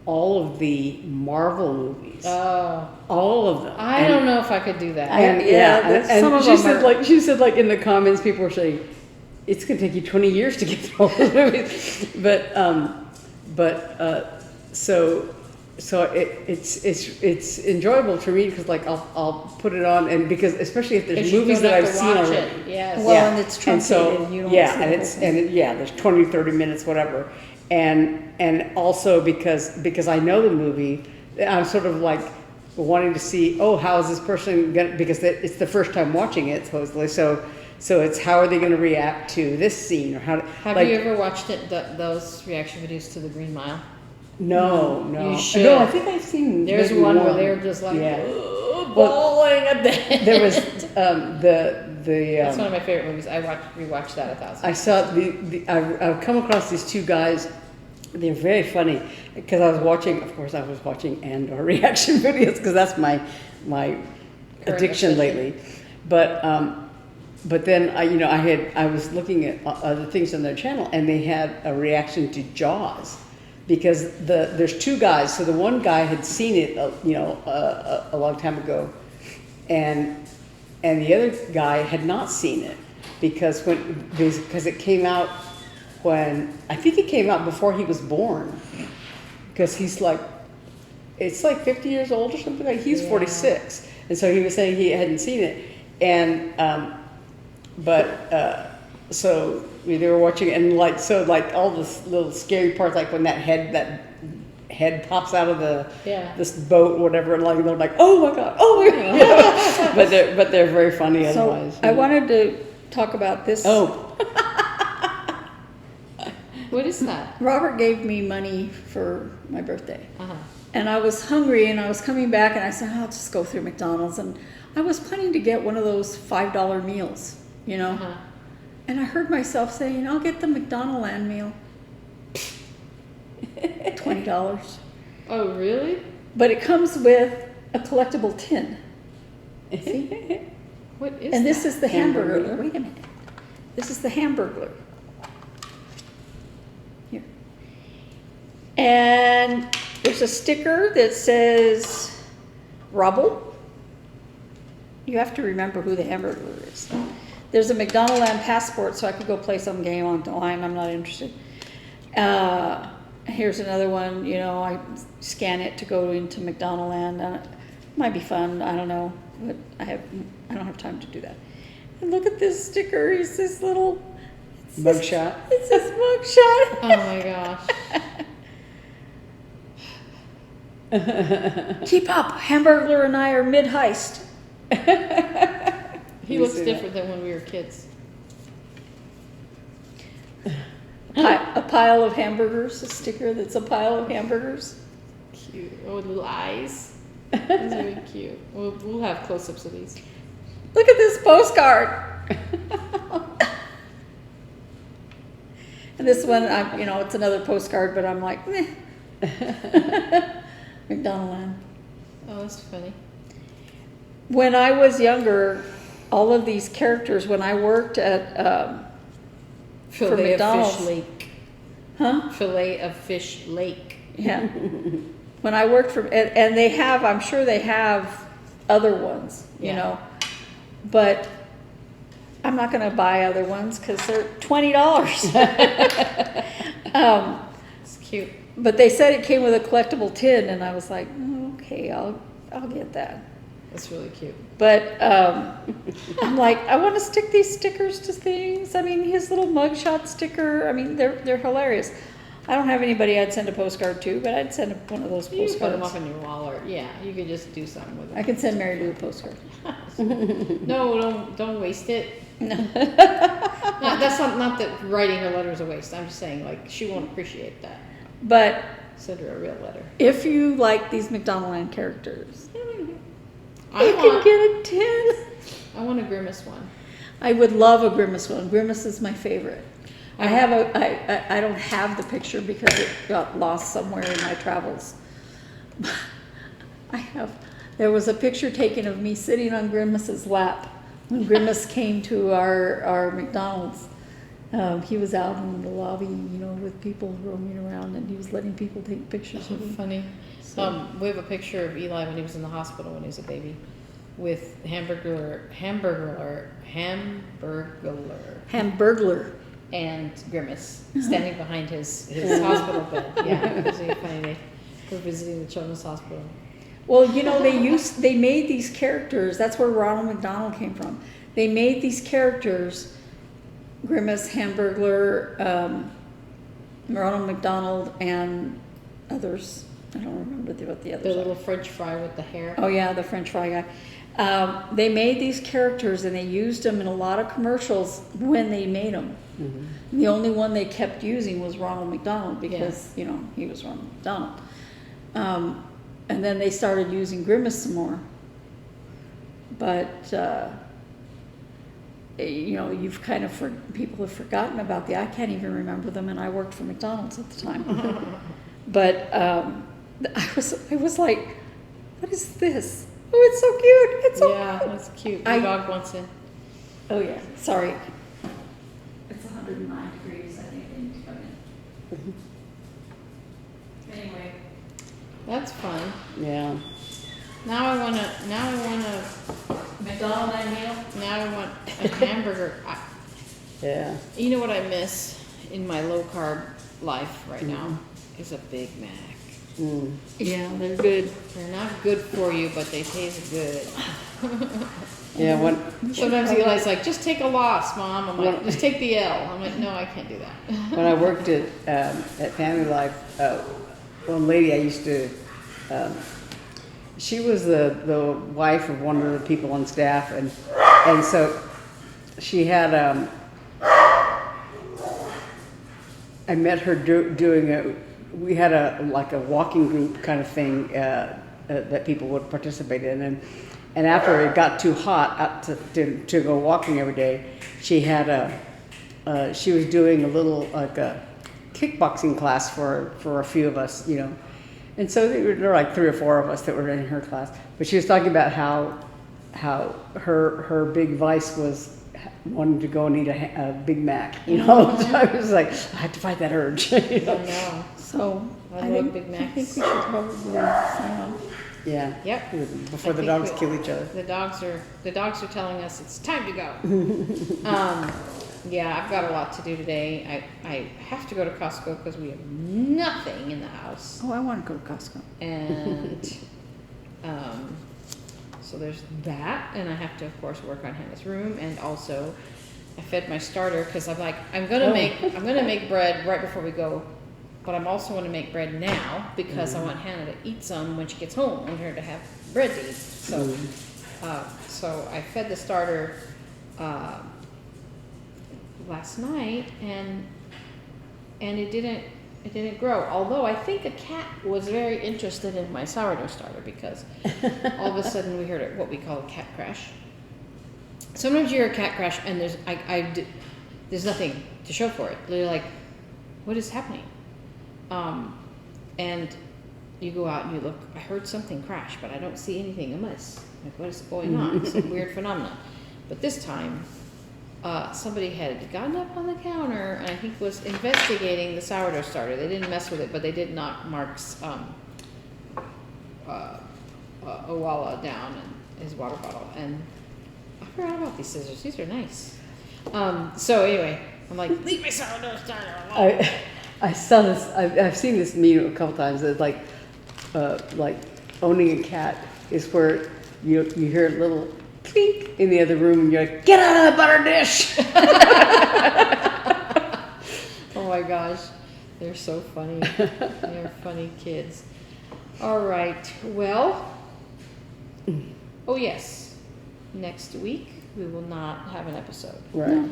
all of the Marvel movies. Oh. All of them. I don't know if I could do that. And some of she them said are- like she said like in the comments people were saying it's gonna take you 20 years to get through all those movies. So it's enjoyable for me because like I'll put it on, and because especially if there's 'Cause you movies don't that have I've to seen watch already. it. Yes. Well, and it's And so, truncated, you don't yeah, see and the it's whole thing. there's 20, 30 minutes, whatever, and also because I know the movie, I'm sort of like wanting to see, oh, how is this person gonna, because it's the first time watching it supposedly, so it's how are they going to react to this scene, or how Have like, you ever watched those reaction videos to the Green Mile? No. You should. No, I think I've seen. There's maybe one where they're just like Yeah. bawling at the end. There was the. That's one of my favorite movies. I rewatched that 1,000 I saw I've come across these two guys. They're very funny because I was watching and/or reaction videos because that's my addiction obsession. lately. But then I was looking at other things on their channel, and they had a reaction to Jaws. Because there's two guys, so the one guy had seen it, a long time ago, and the other guy had not seen it because it came out I think it came out before he was born, because he's like, it's like 50 years old or something, like he's 46, and so he was saying he hadn't seen it, and so they were watching it, and like all this little scary parts, like when that head pops out of this boat or whatever, and like they're like, oh my god, but they're very funny So otherwise. I wanted to talk about this. Oh, What is that? Robert gave me money for my birthday. Uh-huh. And I was hungry, and I was coming back, and I said, I'll just go through McDonald's. And I was planning to get one of those $5 meals, Uh-huh. And I heard myself saying, I'll get the McDonaldland meal. $20. Oh, really? But it comes with a collectible tin. See? What is And this that? is the hamburger. Hamburger? Wait a minute. This is the hamburger. Here. And there's a sticker that says Rubble. You have to remember who the hamburger is. There's a McDonaldland passport, so I could go play some game online. I'm not interested. Here's another one. I scan it to go into McDonaldland. Might be fun. I don't know, but I don't have time to do that. And look at this sticker. It's this little mugshot. It's this mugshot. Oh my gosh. Keep up. Hamburglar and I are mid-heist. He looks different than when we were kids. A pile of hamburgers. A sticker that's a pile of hamburgers. Cute. Oh, with little eyes. That's really cute. We'll have close-ups of these. Look at this postcard. And this one, it's another postcard, but I'm like, meh. McDonaldland. Oh, that's funny. When I was younger, all of these characters, when I worked at Fillet of McDonald's. Fish Lake. huh? Fillet of Fish Lake. Yeah. When I worked for, and they have, I'm sure they have other ones, Yeah. but I'm not going to buy other ones because they're $20. It's cute. But they said it came with a collectible tin, and I was like, okay, I'll get that. That's really cute. But I'm like, I want to stick these stickers to things. I mean, his little mugshot sticker. I mean, they're hilarious. I don't have anybody I'd send a postcard to, but I'd send one of those You can put them postcards. up in your wall, or you could just do something with them. I can send Mary Lou a postcard. No, don't waste it. No. No, that's not that writing her letter is a waste. I'm just saying, like, she won't appreciate that. But Send her a real letter. if you like these McDonaldland characters, I you can get a tin. I want a Grimace one. I would love a Grimace one. Grimace is my favorite. I don't have the picture because it got lost somewhere in my travels. There was a picture taken of me sitting on Grimace's lap when Grimace came to our McDonald's. He was out in the lobby, with people roaming around, and he was letting people take pictures of him. Funny. We have a picture of Eli when he was in the hospital when he was a baby, with Hamburglar, and Grimace standing behind his hospital bed. Yeah, it was really funny. They were visiting the children's hospital. Well, they made these characters. That's where Ronald McDonald came from. They made these characters, Grimace, Hamburglar, Ronald McDonald, and others. I don't remember what the others The are. little French fry with the hair. Oh yeah, the French fry guy. They made these characters and they used them in a lot of commercials when they made them. Mm-hmm. The only one they kept using was Ronald McDonald because he was Ronald McDonald. And then they started using Grimace some more. But people have forgotten about I can't even remember them, and I worked for McDonald's at the time. But I was like, what is this? Oh, it's so cute. It's so cute. That's cute. My dog wants it. Oh yeah, sorry. It's 109 degrees. I think they need to come in. Anyway. That's fun. Yeah. Now I wanna McDonald's meal. Now I want a hamburger. Yeah. You know what I miss in my low carb life right now is a Big Mac. Mm. Yeah, they're good. They're not good for you, but they taste good. Yeah. Sometimes Eli's like, just take a loss, Mom. I'm like, just take the L. I'm like, no, I can't do that. When I worked at Family Life, one lady I used to, she was the wife of one of the people on staff, and so she had, I met her doing we had a walking group kind of thing that people would participate in, and after it got too hot out to go walking every day, she was doing a little like a kickboxing class for a few of us, and so there were like 3 or 4 of us that were in her class. But she was talking about how her big vice was wanting to go and eat a Big Mac, So I was like, I had to fight that urge. I know. So I love Big Macs. I think we should probably sign off. Yeah. Yep. Before the dogs kill each other. The dogs are telling us it's time to go. Yeah, I've got a lot to do today. I have to go to Costco because we have nothing in the house. Oh, I want to go to Costco. And so there's that, and I have to of course work on Hannah's room, and also I fed my starter because I'm like, I'm gonna make bread right before we go, but I'm also gonna make bread now because I want Hannah to eat some when she gets home. I want her to have bread to eat. So so I fed the starter last night, and it didn't grow. Although I think a cat was very interested in my sourdough starter because all of a sudden we heard what we call a cat crash. Sometimes you hear a cat crash and there's nothing to show for it. They're like, what is happening? And you go out and you look. I heard something crash, but I don't see anything amiss. Like, what is going on? It's a weird phenomenon. But this time, somebody had gotten up on the counter and I think was investigating the sourdough starter. They didn't mess with it, but they did knock Mark's Owala down and his water bottle. And I forgot about these scissors. These are nice. So anyway, I'm like, leave my sourdough starter alone. I saw this. I've seen this meme a couple times. It's like owning a cat is where you hear a little clink in the other room and you're like, get out of the butter dish. Oh my gosh, they're so funny. They're funny kids. All right, well, oh yes, next week we will not have an episode. Right.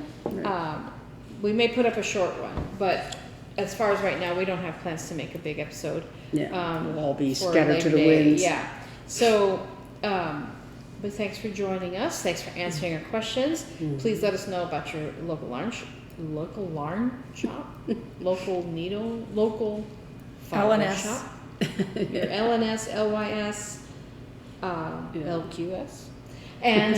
We may put up a short one, but as far as right now, we don't have plans to make a big episode. Yeah, we'll all be for scattered to the Labor Day. winds. Yeah, so, but thanks for joining us. Thanks for answering our questions. Please let us know about your local lunch. local yarn shop, local needle, local fiber LNS. shop, your LNS, LYS, LQS, and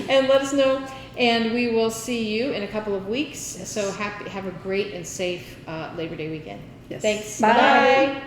and let us know. And we will see you in a couple of weeks. So have a great and safe Labor Day weekend. Yes. Thanks. Bye. Bye.